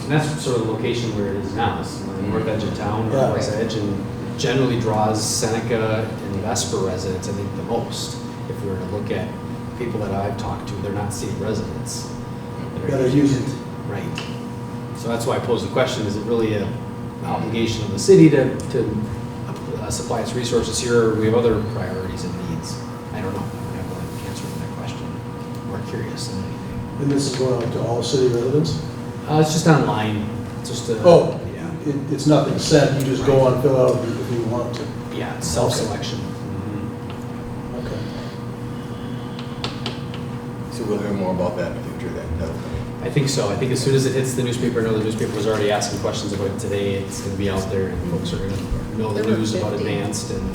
And that's sort of the location where it is now. It's on the north edge of town, Yeah. northwest edge, and generally draws Seneca and Vesper residents, I think, the most. If we were to look at people that I've talked to, they're not city residents. Yeah, they're using it. Right. So that's why I posed the question, is it really an obligation of the city to supply its resources here, or we have other priorities and needs? I don't know. I don't have an answer to that question. More curious than anything. And this is going out to all city residents? It's just online. It's just a, Oh, yeah. it's nothing set, you just go on, fill out if you want to. Yeah, it's self-selection. Okay. So we'll hear more about that in the future then. That'll come. I think so. I think as soon as it hits the newspaper, I know the newspaper was already asking questions about it today. It's going to be out there, and folks are going to know the There were news about 50. advanced and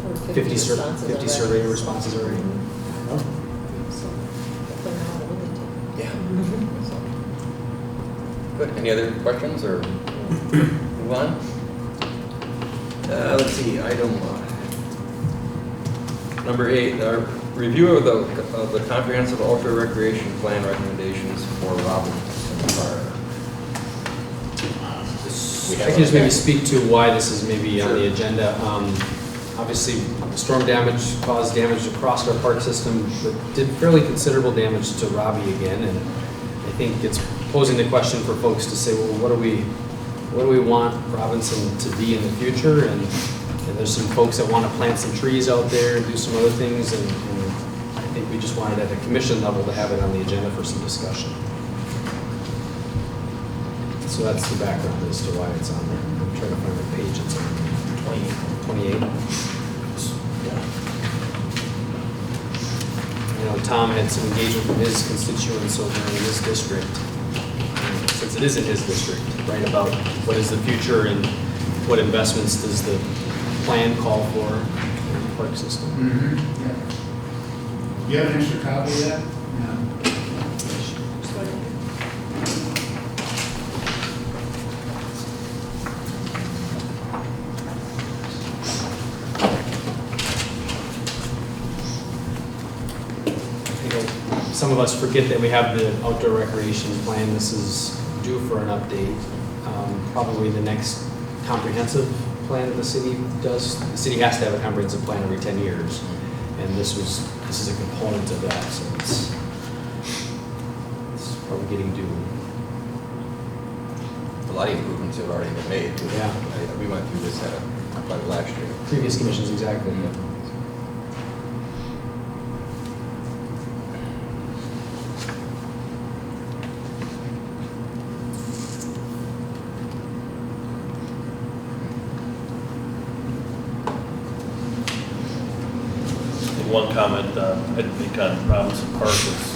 Or 50 responses already. survey responses already. Oh. So, hopefully now it will be taken. Yeah. Good. Any other questions or move on? Let's see, item number 8, our review of the comprehensive ultra recreation plan recommendations for Robinson Park. I can just maybe speak to why this is maybe on the agenda. Obviously, storm damage caused damage across our park system, but did fairly considerable damage to Robbie again. And I think it's posing the question for folks to say, well, what do we want Robinson to be in the future? And there's some folks that want to plant some trees out there and do some other things. And I think we just wanted at the commission level to have it on the agenda for some discussion. So that's the background as to why it's on there. I'm trying to find what page it's on. 28. You know, Tom had some engagement from his constituents over in his district, since it is in his district, right, about what is the future and what investments does the plan call for in the park system. You have an extra copy of that? Some of us forget that we have the outdoor recreation plan. This is due for an update. Probably the next comprehensive plan that the city does. The city has to have a comprehensive plan every 10 years. And this is a component of that, so it's probably getting due. A lot of improvements have already been made. Yeah. We went through this like last year. Previous commissions, exactly, yeah. One comment I'd make on Robinson Park is,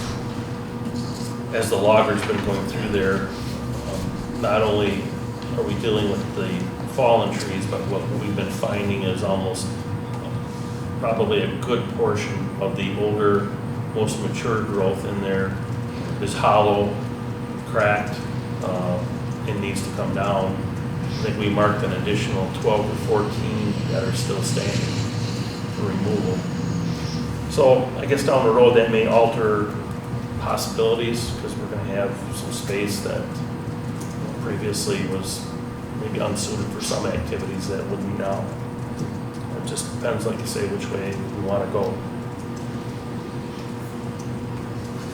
as the logger's been going through there, not only are we dealing with the fallen trees, but what we've been finding is almost probably a good portion of the older, most mature growth in there is hollow, cracked, and needs to come down. I think we marked an additional 12 to 14 that are still standing for removal. So I guess down the road that may alter possibilities, because we're going to have some space that previously was maybe unsuited for some activities that wouldn't be now. It just depends, like you say, which way we want to go.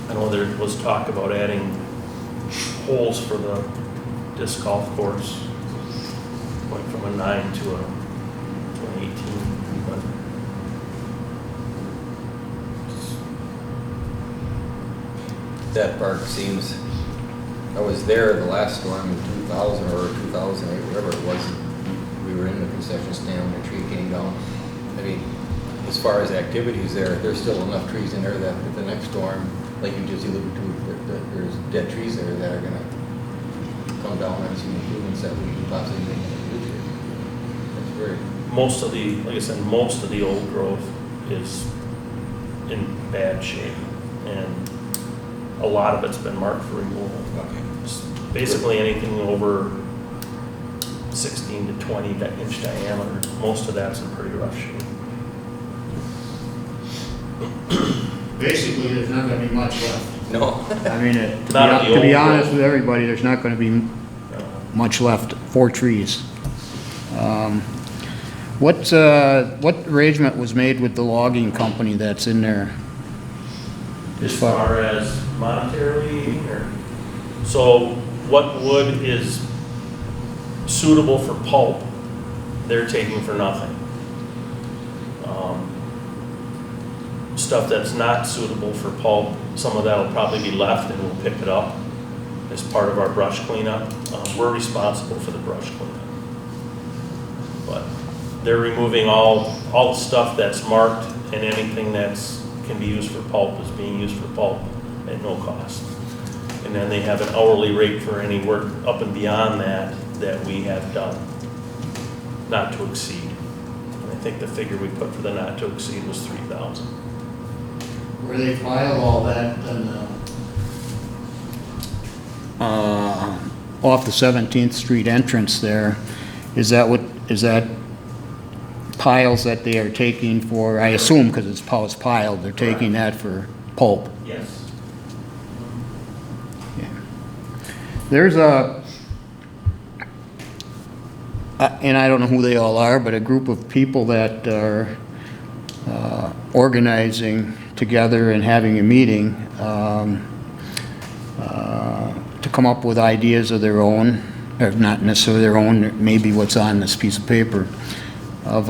I know there was talk about adding holes for the disc golf course, going from a 9 to an 18. But that park seems, I was there the last storm in 2000 or 2008, whatever it was. We were in the concession stand when the tree came down. I mean, as far as activities there's still enough trees in there that with the next storm, like you just alluded to, that there's dead trees there that are gonna come down and some improvements that we can possibly make in the future. That's very. most of the, like I said, most of the old growth is in bad shape, and a lot of it's been marked for removal. Okay. Basically anything over 16 to 20 inch diameter, most of that's in pretty rough shape. Basically, there's not gonna be much left. No. I mean, Not to be the old honest growth. with everybody, there's not gonna be much left, 4 trees. What arrangement was made with the logging company that's in there? As far as monetarily, or, so what wood is suitable for pulp, they're taking for nothing. Stuff that's not suitable for pulp, some of that will probably be left and we'll pick it up as part of our brush cleanup. We're responsible for the brush cleanup. But they're removing all the stuff that's marked, and anything that's can be used for pulp is being used for pulp at no cost. And then they have an hourly rate for any work up and beyond that we have done, not to exceed. And I think the figure we put for the not to exceed was $3,000. Where they file all that, and, off the 17th Street entrance there, is that piles that they are taking for, I assume because it's piled, they're taking that for pulp? Yes. Yeah. There's and I don't know who they all are, but a group of people that are organizing together and having a meeting to come up with ideas of their own, or not necessarily their own, maybe what's on this piece of paper, of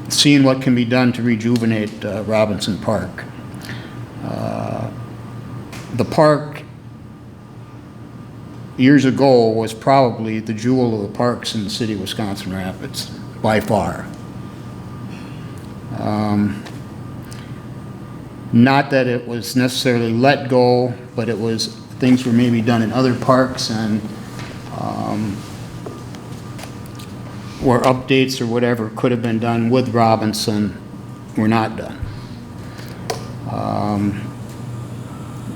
seeing what can be done to rejuvenate Robinson Park. The park years ago was probably the jewel of the parks in the city of Wisconsin Rapids, by far. Not that it was necessarily let go, but it was, things were maybe done in other parks and where updates or whatever could have been done with Robinson were not done.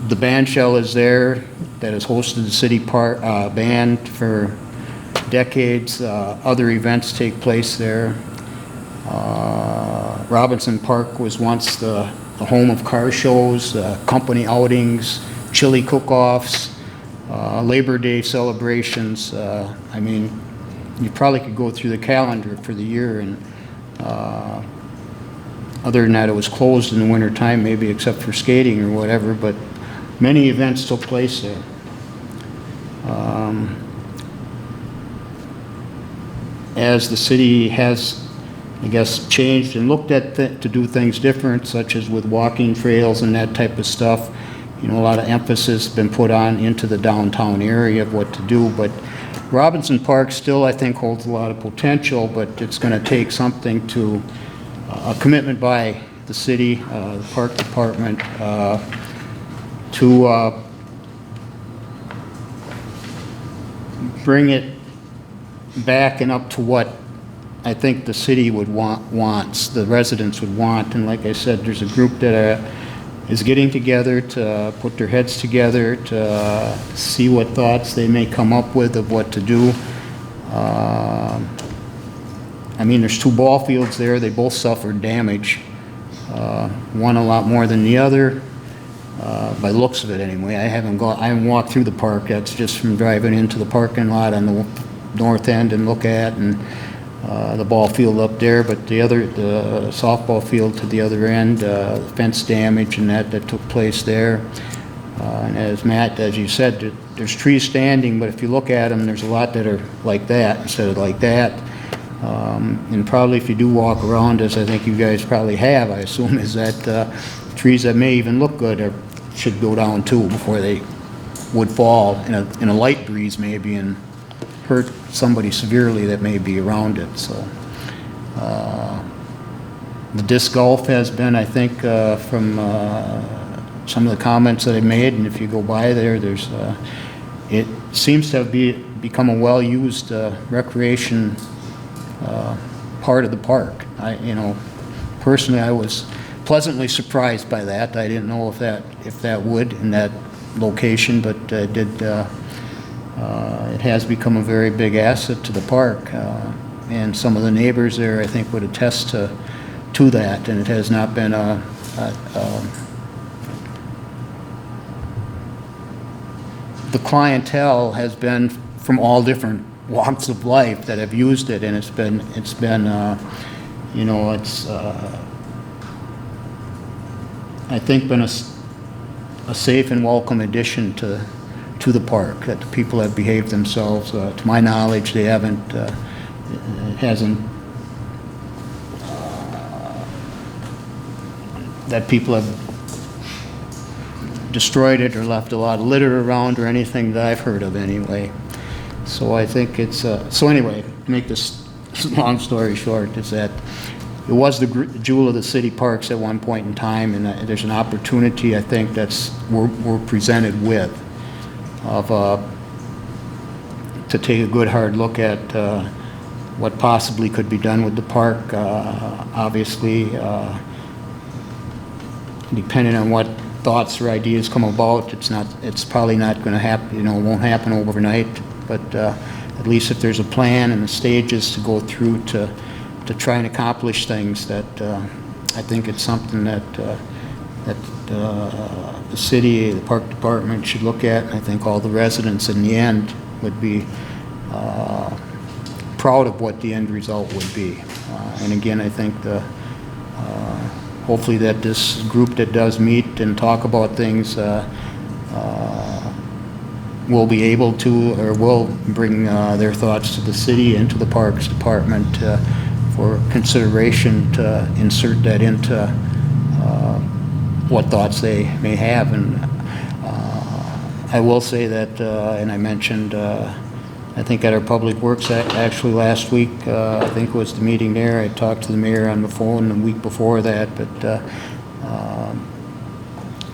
The band shell is there that has hosted the city park band for decades. Other events take place there. Robinson Park was once the home of car shows, company outings, chili cook-offs, Labor Day celebrations. I mean, you probably could go through the calendar for the year, and other than that, it was closed in the winter time, maybe except for skating or whatever, but many events took place there. As the city has, I guess, changed and looked at to do things different, such as with walking trails and that type of stuff, you know, a lot of emphasis has been put on into the downtown area of what to do, but Robinson Park still, I think, holds a lot of potential, but it's going to take something to, a commitment by the city, the park department, to bring it back and up to what I think the city would wants, the residents would want. And like I said, there's a group that is getting together to put their heads together to see what thoughts they may come up with of what to do. I mean, there's 2 ball fields there. They both suffered damage. One a lot more than the other, by looks of it anyway. I haven't walked through the park. That's just from driving into the parking lot on the north end and look at, and the ball field up there, but the softball field to the other end, fence damage and that took place there. And as Matt, as you said, there's trees standing, but if you look at them, there's a lot that are like that instead of like that. And probably if you do walk around, as I think you guys probably have, I assume, is that trees that may even look good should go down too before they would fall in a light breeze maybe and hurt somebody severely that may be around it. So the disc golf has been, I think, from some of the comments that I made, and if you go by there, it seems to have become a well-used recreation part of the park. Personally, I was pleasantly surprised by that. I didn't know if that would in that location, but it has become a very big asset to the park, and some of the neighbors there, I think, would attest to that. And it has not been the clientele has been from all different walks of life that have used it, and it's been I think been a safe and welcome addition to the park, that the people have behaved themselves. To my knowledge, they haven't, it hasn't, that people have destroyed it or left a lot of litter around or anything that I've heard of anyway. So I think it's, so anyway, to make this long story short, is that it was the jewel of the city parks at one point in time, and there's an opportunity, I think, we're presented with to take a good hard look at what possibly could be done with the park. Obviously, depending on what thoughts or ideas come about, it's probably not going to happen. It won't happen overnight. But at least if there's a plan and the stages to go through to try and accomplish things, that I think it's something that the city, the park department should look at, and I think all the residents in the end would be proud of what the end result would be. And again, I think hopefully that this group that does meet and talk about things will be able to, or will bring their thoughts to the city and to the Parks Department for consideration to insert that into what thoughts they may have. And I will say that, and I mentioned, I think at our Public Works, actually last week, I think was the meeting there, I talked to the mayor on the phone the week before that, but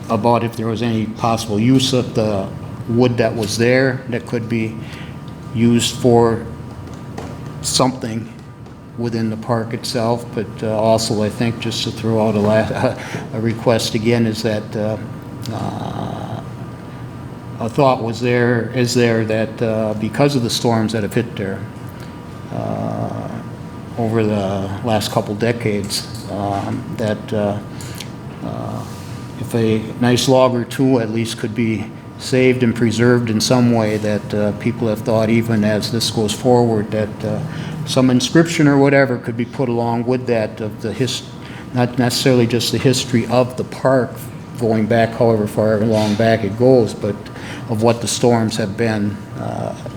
about if there was any possible use of the wood that was there that could be used for something within the park itself, but also I think just to throw out a request again is that a thought is there that because of the storms that have hit there over the last couple decades, that if a nice log or two at least could be saved and preserved in some way, that people have thought even as this goes forward that some inscription or whatever could be put along with that of the not necessarily just the history of the park going back however far along back it goes, but of what the storms have been,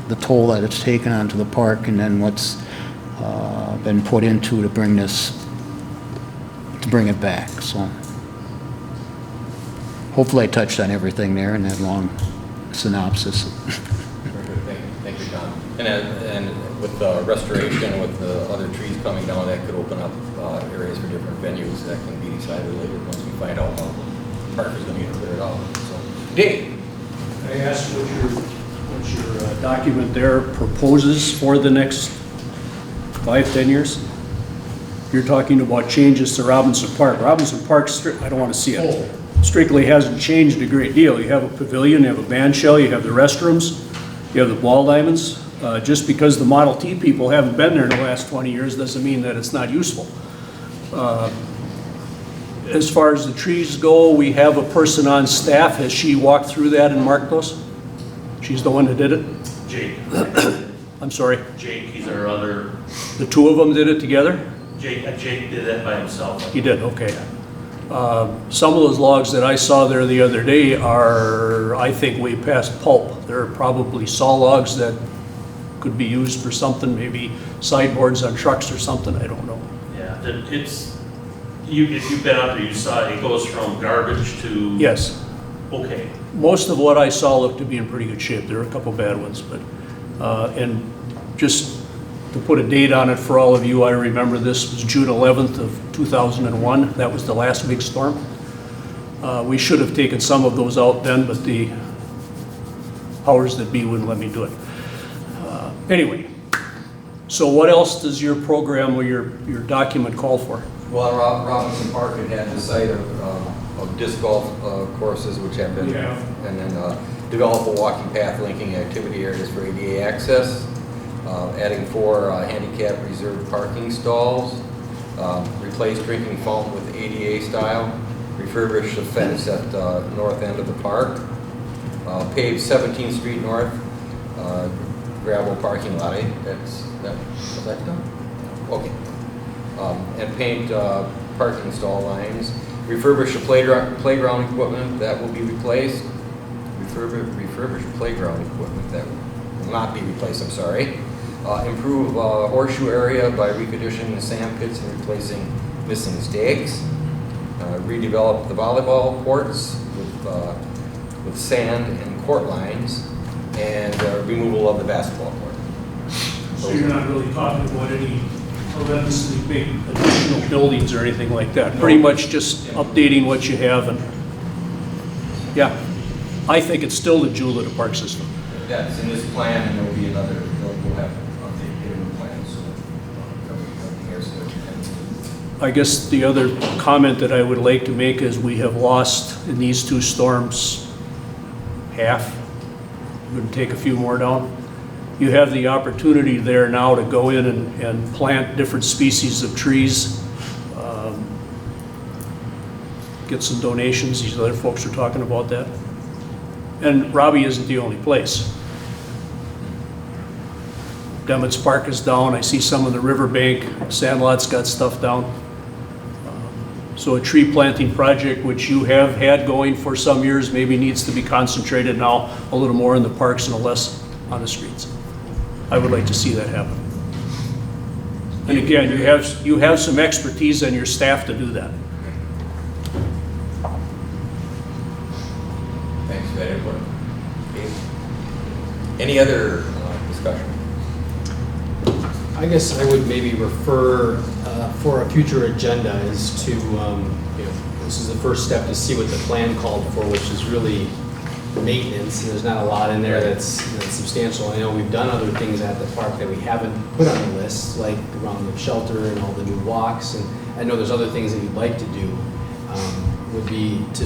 the toll that it's taken onto the park, and then what's been put into to bring it back. So hopefully I touched on everything there in that long synopsis. Thank you, John. And with the restoration, with the other trees coming down, that could open up areas for different venues that can be decided later once we find out how the park is going to get cleared out. So, Dave. I asked what your document there proposes for the next 5-10 years. You're talking about changes to Robinson Park. Robinson Park, I don't want to see it. Strictly hasn't changed a great deal. You have a pavilion, you have a band shell, you have the restrooms, you have the ball diamonds. Just because the Model T people haven't been there in the last 20 years doesn't mean that it's not useful. As far as the trees go, we have a person on staff. Has she walked through that and marked those? She's the one that did it? Jake. I'm sorry? Jake, he's our other, The two of them did it together? Jake did that by himself. He did, okay. Some of those logs that I saw there the other day are, I think, way past pulp. They're probably saw logs that could be used for something, maybe sideboards on trucks or something, I don't know. Yeah, if you've been up there, you saw it goes from garbage to... Yes. Okay. Most of what I saw looked to be in pretty good shape. There were a couple bad ones, but, and just to put a date on it for all of you, I remember this was June 11th of 2001. That was the last big storm. We should have taken some of those out then, but the powers that be wouldn't let me do it. Anyway, so what else does your program or your document call for? Well, Robinson Park had the site of disc golf courses, which have been, and then develop a walking path linking activity areas for ADA access, adding 4 handicap reserved parking stalls, replace drinking fountain with ADA style, refurbish the fence at the north end of the park, pave 17th Street North, gravel parking lot. Was that done? Okay. And paint parking stall lines. Refurbish the playground equipment that will be replaced. Refurbish playground equipment that will not be replaced, I'm sorry. Improve horseshoe area by reconditioning the sand pits and replacing missing stakes. Redevelop the volleyball courts with sand and court lines, and removal of the basketball court. So you're not really talking about any horrendously big additional buildings or anything like that? No. Pretty much just updating what you have, and yeah, I think it's still the jewel of the park system. Yeah, it's in this plan, and there will be another, we'll have updated plans. I guess the other comment that I would like to make is we have lost in these 2 storms half. We're going to take a few more down. You have the opportunity there now to go in and plant different species of trees, get some donations. These other folks are talking about that. And Robbie isn't the only place. Demon's Park is down. I see some of the riverbank. Sandlot's got stuff down. So a tree planting project, which you have had going for some years, maybe needs to be concentrated now a little more in the parks and less on the streets. I would like to see that happen. And again, you have some expertise on your staff to do that. Thanks for that input. Okay. Any other discussion? I guess I would maybe refer for a future agenda is to, this is the first step to see what the plan called for, which is really maintenance. And there's not a lot in there that's substantial. I know we've done other things at the park that we haven't put on the list, like around the shelter and all the new walks. And I know there's other things that you'd like to do. Would be to,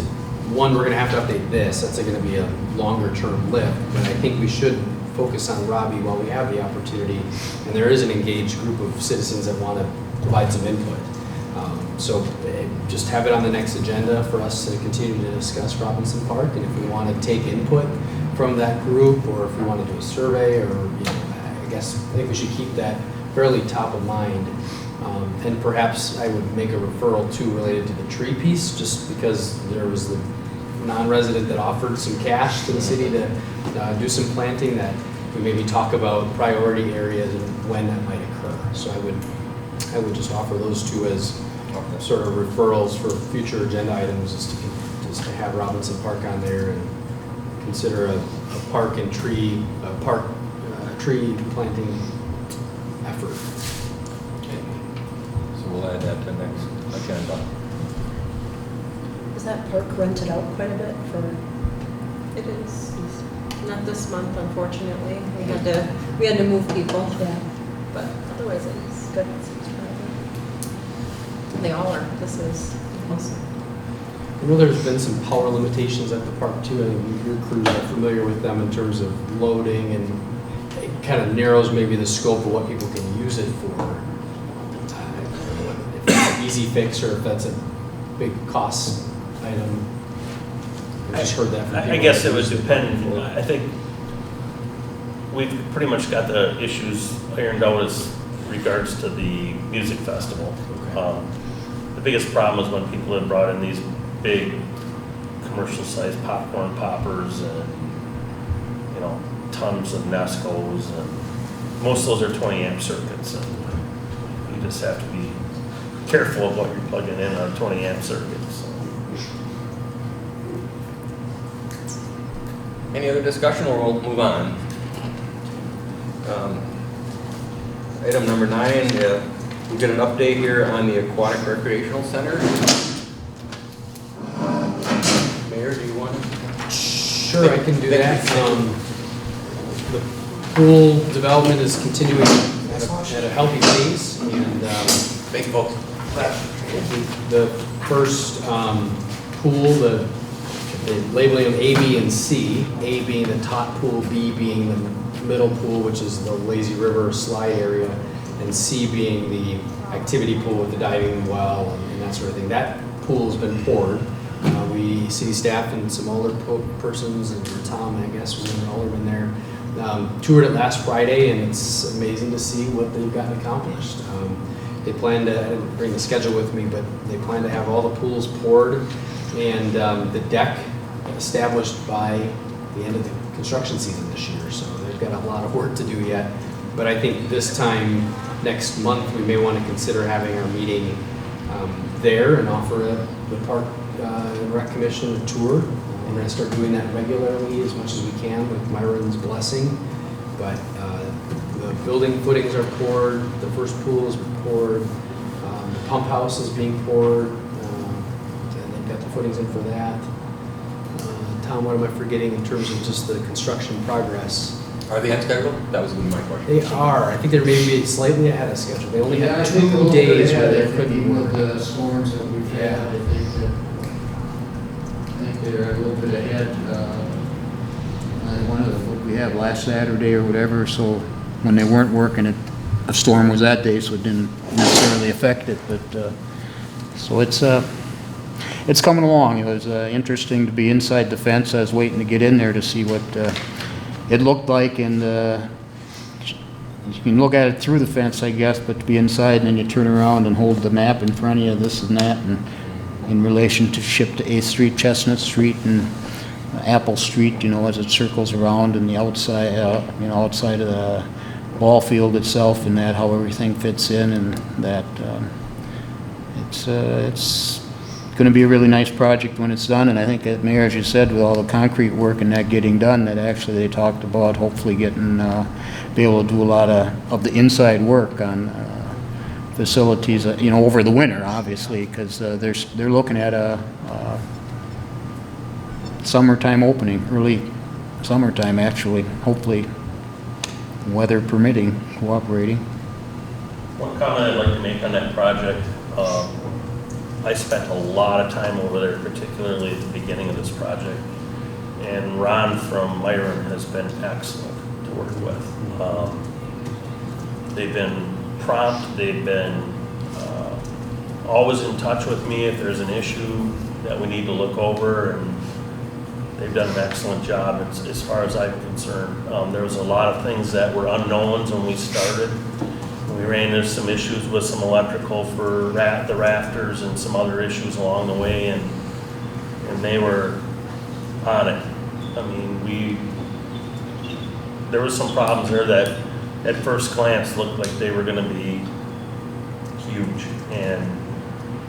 one, we're going to have to update this. That's going to be a longer term lift. But I think we should focus on Robbie while we have the opportunity. And there is an engaged group of citizens that want to provide some input. So just have it on the next agenda for us to continue to discuss Robinson Park. And if we want to take input from that group, or if we want to do a survey, or I think we should keep that fairly top of mind. And perhaps I would make a referral too related to the tree piece, just because there was the non-resident that offered some cash to the city to do some planting, that we maybe talk about priority areas and when that might occur. So I would just offer those two as sort of referrals for future agenda items, just to have Robinson Park on there and consider a park and tree tree planting effort. So we'll add that to next agenda. Is that park rented out quite a bit for? It is, not this month, unfortunately. We had to move people. Yeah. But otherwise it is good. They all are. This is awesome. I know there's been some power limitations at the park too, and your crews are familiar with them in terms of loading, and it kind of narrows maybe the scope of what people can use it for. I don't know if it's an easy fix or if that's a big cost item. I just heard that from people. I guess it would depend. I think we've pretty much got the issues ironed out as regards to the music festival. Okay. The biggest problem is when people have brought in these big commercial-sized popcorn poppers and, tons of Nescos, and most of those are 20-amp circuits, and you just have to be careful of what you're plugging in on 20-amp circuits. Any other discussion, or we'll move on? Item number 9, we get an update here on the Aquatic Recreational Center. Mayor, do you want to? Sure, I can do that. The pool development is continuing at a healthy pace, and Thank you, folks. the first pool, the labeling of A, B, and C, A being the top pool, B being the middle pool, which is the lazy river slide area, and C being the activity pool with the diving well and that sort of thing. That pool has been poured. City staff and some older persons, and Tom, I guess, was an alderman there, toured it last Friday, and it's amazing to see what they've gotten accomplished. They plan to, I didn't bring the schedule with me, but they plan to have all the pools poured and the deck established by the end of the construction season this year. So they've got a lot of work to do yet. But I think this time next month we may want to consider having our meeting there and offer the Park and Rec Commission a tour. We're going to start doing that regularly as much as we can with Myron's blessing. But the building footings are poured, the first pool is poured, the pump house is being poured, and they've got the footings in for that. Tom, what am I forgetting in terms of just the construction progress? Are they on schedule? That was my question. They are. I think they're maybe slightly ahead of schedule. They only had 2 days where they couldn't work. With the storms that we've had, I think they're a little bit ahead. One of what we had last Saturday or whatever, so when they weren't working, a storm was that day, so it didn't necessarily affect it. But so it's coming along. It was interesting to be inside the fence. I was waiting to get in there to see what it looked like, and you can look at it through the fence, I guess, but to be inside and then you turn around and hold the map in front of you, this and that, and in relationship to 8th Street, Chestnut Street, and Apple Street, as it circles around, and the outside, outside of the ball field itself, and that, how everything fits in, and that it's gonna be a really nice project when it's done, and I think that, Mayor, as you said, with all the concrete work and that getting done, that actually they talked about hopefully getting, be able to do a lot of the inside work on facilities, you know, over the winter, obviously, because they're looking at a summertime opening, early summertime, actually, hopefully, weather permitting, cooperating. One comment I'd like to make on that project, I spent a lot of time over there, particularly at the beginning of this project. And Ron from Myron has been excellent to work with. They've been prompt, they've been always in touch with me if there's an issue that we need to look over, and they've done an excellent job as far as I'm concerned. There was a lot of things that were unknowns when we started. We ran into some issues with some electrical for the rafters and some other issues along the way, and they were on it. I mean, there was some problems there that at first glance looked like they were gonna be huge. And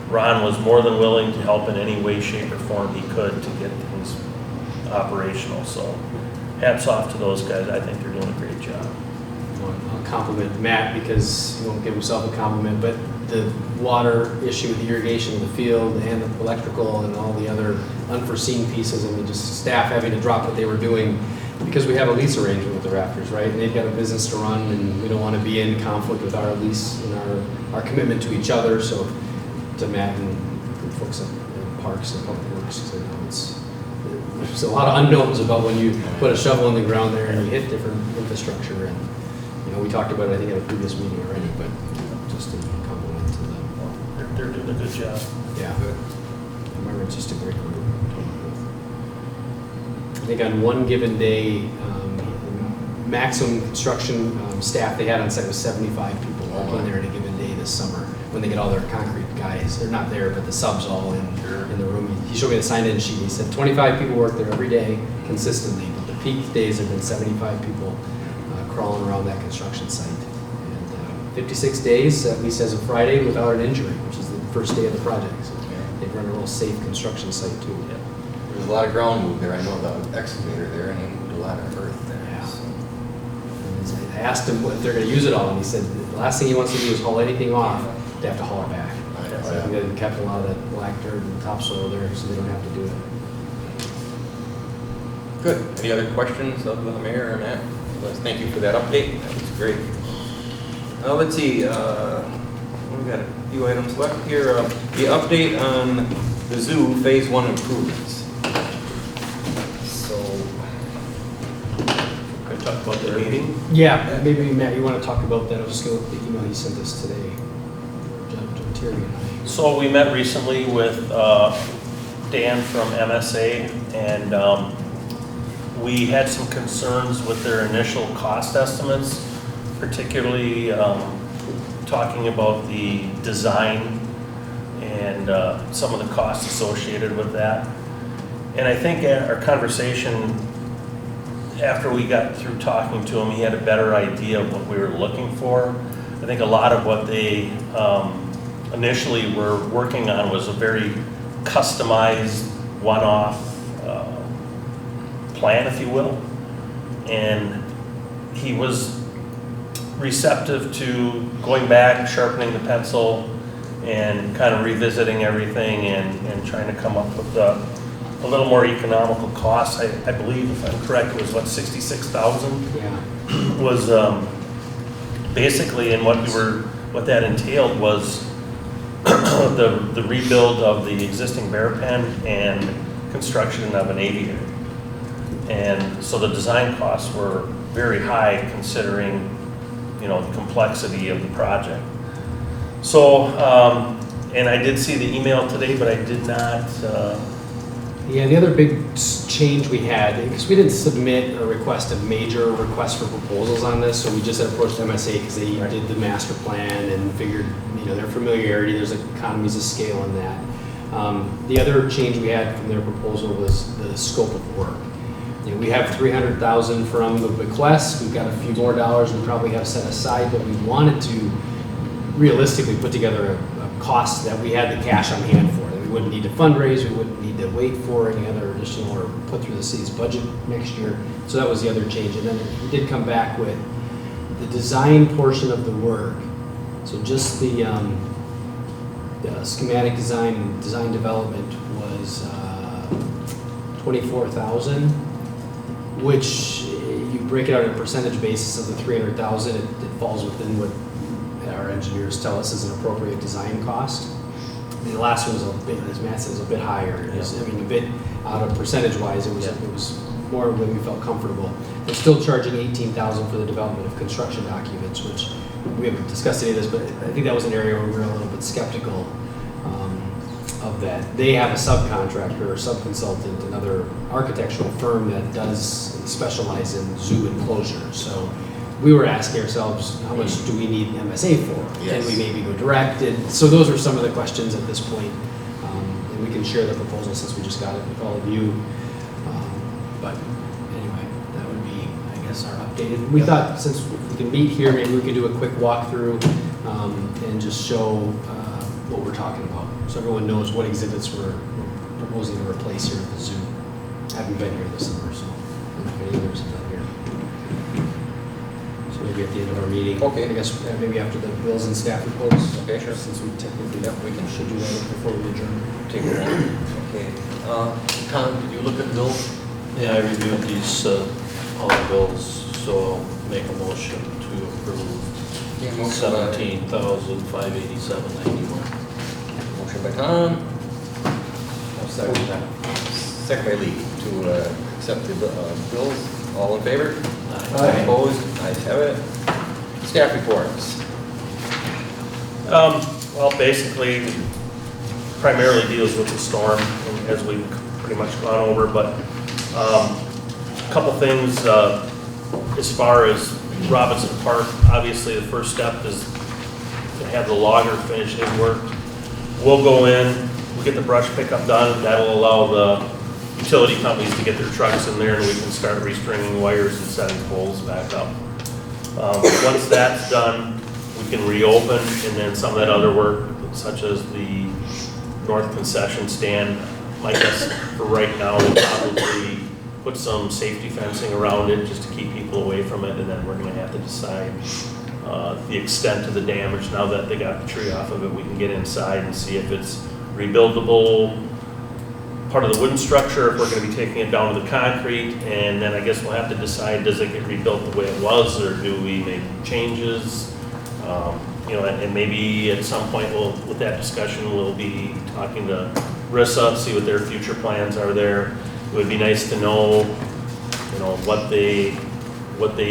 Ron was more than willing to help in any way, shape, or form he could to get things operational. So hats off to those guys. I think they're doing a great job. I'll compliment Matt because he won't give himself a compliment, but the water issue with the irrigation of the field and the electrical and all the other unforeseen pieces, and just staff having to drop what they were doing because we have a lease arrangement with the Rafters, right? And they've got a business to run, and we don't want to be in conflict with our lease and our commitment to each other. So to Matt and the folks at Parks and Public Works, you know, there's a lot of unknowns about when you put a shovel in the ground there and you hit different infrastructure. And you know, we talked about it, I think, at a previous meeting already, but just a compliment to them. They're doing a good job. Yeah. I remember it's just a great group. I think on one given day, maximum construction staff they had on site was 75 people working there in a given day this summer when they get all their concrete guys. They're not there, but the subs all in the room. He showed me the sign-in sheet. He said 25 people work there every day consistently, but the peak days have been 75 people crawling around that construction site. And 56 days, at least as of Friday, without an injury, which is the first day of the project. So they've run a real safe construction site too. Yeah. There's a lot of ground moved there. I know the excavator there, and he moved a lot of earth there. Yeah. So. I asked him if they're going to use it all, and he said the last thing he wants to do is haul anything off. They have to haul it back. So they kept a lot of that black dirt and topsoil there, so they don't have to do it. Good. Any other questions of the mayor or Matt? Thank you for that update. That was great. Let's see. We've got a few items left here. The update on the zoo phase 1 improvements. So, Can I talk about the meeting? Yeah, maybe Matt, you want to talk about that? I was just going to look at the email he sent us today. Terry and I. So we met recently with Dan from MSA, and we had some concerns with their initial cost estimates, particularly talking about the design and some of the costs associated with that. And I think our conversation, after we got through talking to him, he had a better idea of what we were looking for. I think a lot of what they initially were working on was a very customized, one-off plan, if you will. And he was receptive to going back, sharpening the pencil, and kind of revisiting everything and trying to come up with a little more economical cost. I believe, if I'm correct, it was what, 66,000? Yeah. Was basically, and what that entailed was the rebuild of the existing bear pen and construction of an aviary. And so the design costs were very high considering, you know, the complexity of the project. So, and I did see the email today, but I did not. Yeah, the other big change we had, because we didn't submit a request, a major request for proposals on this, so we just had approached MSA because they did the master plan and figured, you know, their familiarity, there's economies of scale in that. The other change we had from their proposal was the scope of work. You know, we have $300,000 from the bequest. We've got a few more dollars we probably have set aside, but we wanted to realistically put together a cost that we had the cash on hand for, that we wouldn't need to fundraise, we wouldn't need to wait for any other additional or put through the city's budget next year. So that was the other change. And then we did come back with the design portion of the work. So just the schematic design and design development was 24,000, which you break it out on a percentage basis of the 300,000, it falls within what our engineers tell us is an appropriate design cost. The last one was a bit, as Matt says, a bit higher. It was, I mean, a bit out of percentage-wise, it was more than we felt comfortable. They're still charging 18,000 for the development of construction documents, which we haven't discussed any of this, but I think that was an area where we were a little bit skeptical of that. They have a subcontractor or subconsultant, another architectural firm that does specialize in zoo enclosures. So we were asking ourselves, how much do we need MSA for? Yes. Can we maybe go direct? And so those are some of the questions at this point. And we can share the proposal since we just got it with all of you. But anyway, that would be, I guess, our updated. We thought since we can meet here, maybe we could do a quick walkthrough and just show what we're talking about. So everyone knows what exhibits we're proposing to replace here at the zoo. I haven't been here this summer, so I don't know if any others have been here. So maybe at the end of our meeting. Okay. I guess maybe after the bills and staff reports. Okay, sure. Since we technically, we can should do that before we adjourn. Take it on. Okay. Tom, did you look at the bills? Yeah, I reviewed these, all the bills, so I'll make a motion to approve Yeah, motion by- 17,587.91. Motion by Tom. I'll second that. Second by Lee to accept the bills. All in favor? Aye. Opposed? Ayes have it. Staff reports. Well, basically, primarily deals with the storm, as we've pretty much gone over, but a couple things as far as Robinson Park. Obviously, the first step is to have the logger finish his work. We'll go in, we'll get the brush pickup done. That'll allow the utility companies to get their trucks in there, and we can start restringing wires and setting poles back up. Once that's done, we can reopen, and then some of that other work, such as the north concession stand, my guess for right now, we'll probably put some safety fencing around it just to keep people away from it, and then we're gonna have to decide the extent of the damage. Now that they got the tree off of it, we can get inside and see if it's rebuildable, part of the wooden structure, if we're gonna be taking it down to the concrete, and then I guess we'll have to decide, does it get rebuilt the way it was, or do we make changes? You know, and maybe at some point, with that discussion, we'll be talking to RISA, see what their future plans are there. It would be nice to know, you know, what they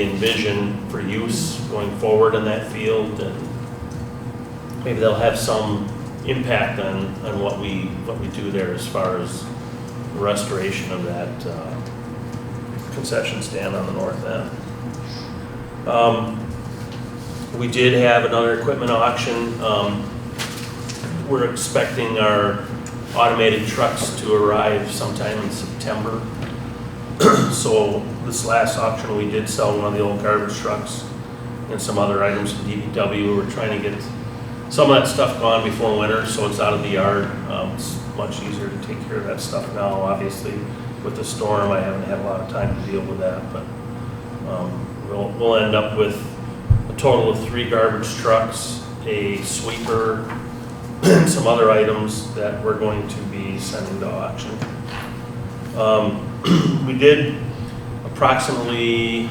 envision for use going forward in that field, and maybe they'll have some impact on what we do there as far as the restoration of that concession stand on the north end. We did have another equipment auction. We're expecting our automated trucks to arrive sometime in September. So this last auction, we did sell one of the old garbage trucks and some other items from DPW. We're trying to get some of that stuff gone before winter, so it's out of the yard. It's much easier to take care of that stuff now. Obviously, with the storm, I haven't had a lot of time to deal with that, but we'll end up with a total of 3 garbage trucks, a sweeper, and some other items that we're going to be sending to auction. We did approximately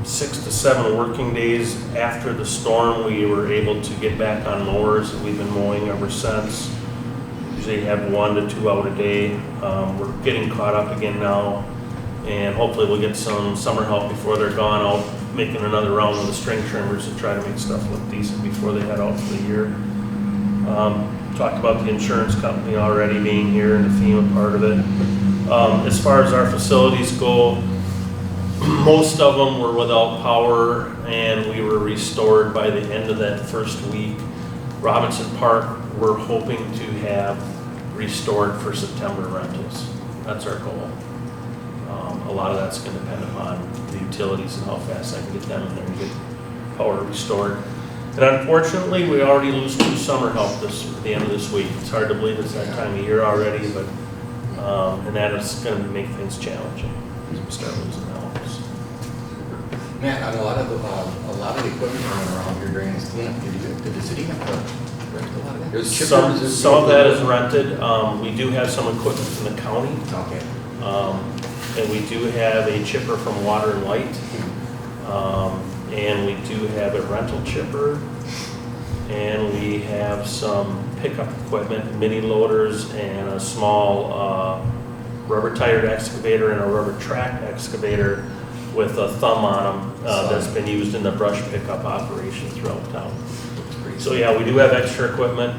6 to 7 working days after the storm, we were able to get back on mowers, and we've been mowing ever since. Usually have 1 to 2 out a day. We're getting caught up again now, and hopefully we'll get some summer help before they're gone out, making another round with the string trimmers to try to make stuff look decent before they head out for the year. Talked about the insurance company already being here and the FEMA part of it. As far as our facilities go, most of them were without power, and we were restored by the end of that first week. Robinson Park, we're hoping to have restored for September rentals. That's our goal. A lot of that's going to depend upon the utilities and how fast I can get them in there and get power restored. And unfortunately, we already lose 2 summer help at the end of this week. It's hard to believe it's that time of year already, but, and that is gonna make things challenging as we start losing help. Matt, on a lot of the equipment running around here during this cleanup, did the city have to rent a lot of that? There's chippers, there's Some of that is rented. We do have some equipment from the county. Okay. And we do have a chipper from Water and Light. And we do have a rental chipper. And we have some pickup equipment, mini loaders and a small rubber tired excavator and a rubber track excavator with a thumb on them that's been used in the brush pickup operation throughout town. So yeah, we do have extra equipment.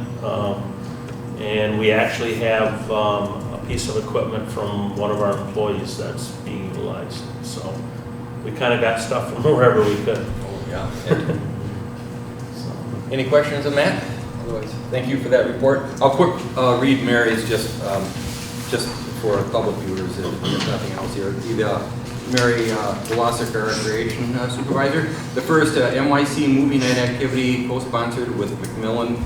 And we actually have a piece of equipment from one of our employees that's being utilized. So we kind of got stuff from wherever we could. Oh, yeah. Any questions of Matt? Otherwise, thank you for that report. I'll quick read Mary's just for public viewers, if nothing else here. Mary Velocic, Recreation Supervisor. The first NYC Movie Night activity co-sponsored with Macmillan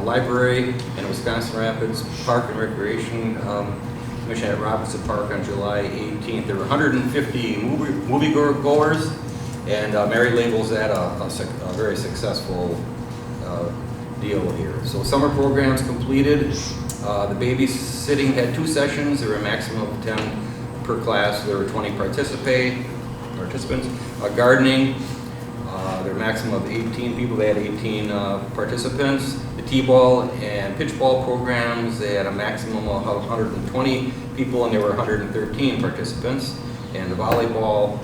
Library and Wisconsin Rapids Park and Recreation Commission at Robinson Park on July 18th. There were 150 moviegoers, and Mary labels that a very successful deal here. So summer programs completed. The babysitting had 2 sessions. There were a maximum of 10 per class. There were 20 participants. Gardening, there were a maximum of 18 people. They had 18 participants. The t-ball and pitchball programs, they had a maximum of 120 people, and there were 113 participants. And the volleyball,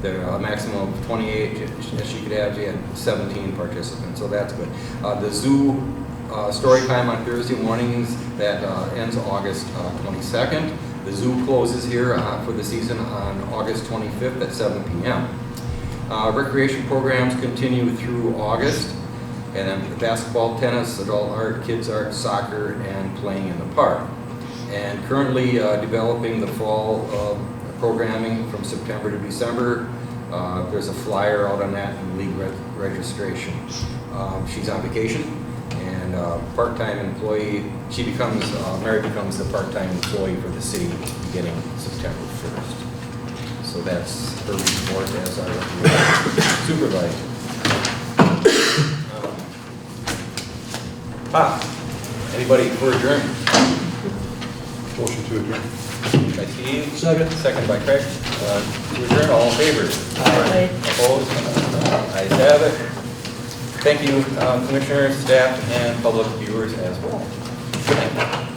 there were a maximum of 28 that she could have. She had 17 participants, so that's good. The zoo story time on Thursday mornings, that ends August 22nd. The zoo closes here for the season on August 25th at 7 p.m. Recreation programs continue through August, and then basketball, tennis, adult art, kids art, soccer, and playing in the park. And currently developing the fall programming from September to December. There's a flyer out on that in league registration. She's on vacation, and part-time employee. Mary becomes the part-time employee for the city beginning September 1st. So that's her report as our supervisor. Anybody for adjournment? Motion to adjourn. By Steve. Second by Craig. To adjourn, all in favor? Aye. Opposed? Ayes have it. Thank you, commissioners, staff, and public viewers as well. Good night.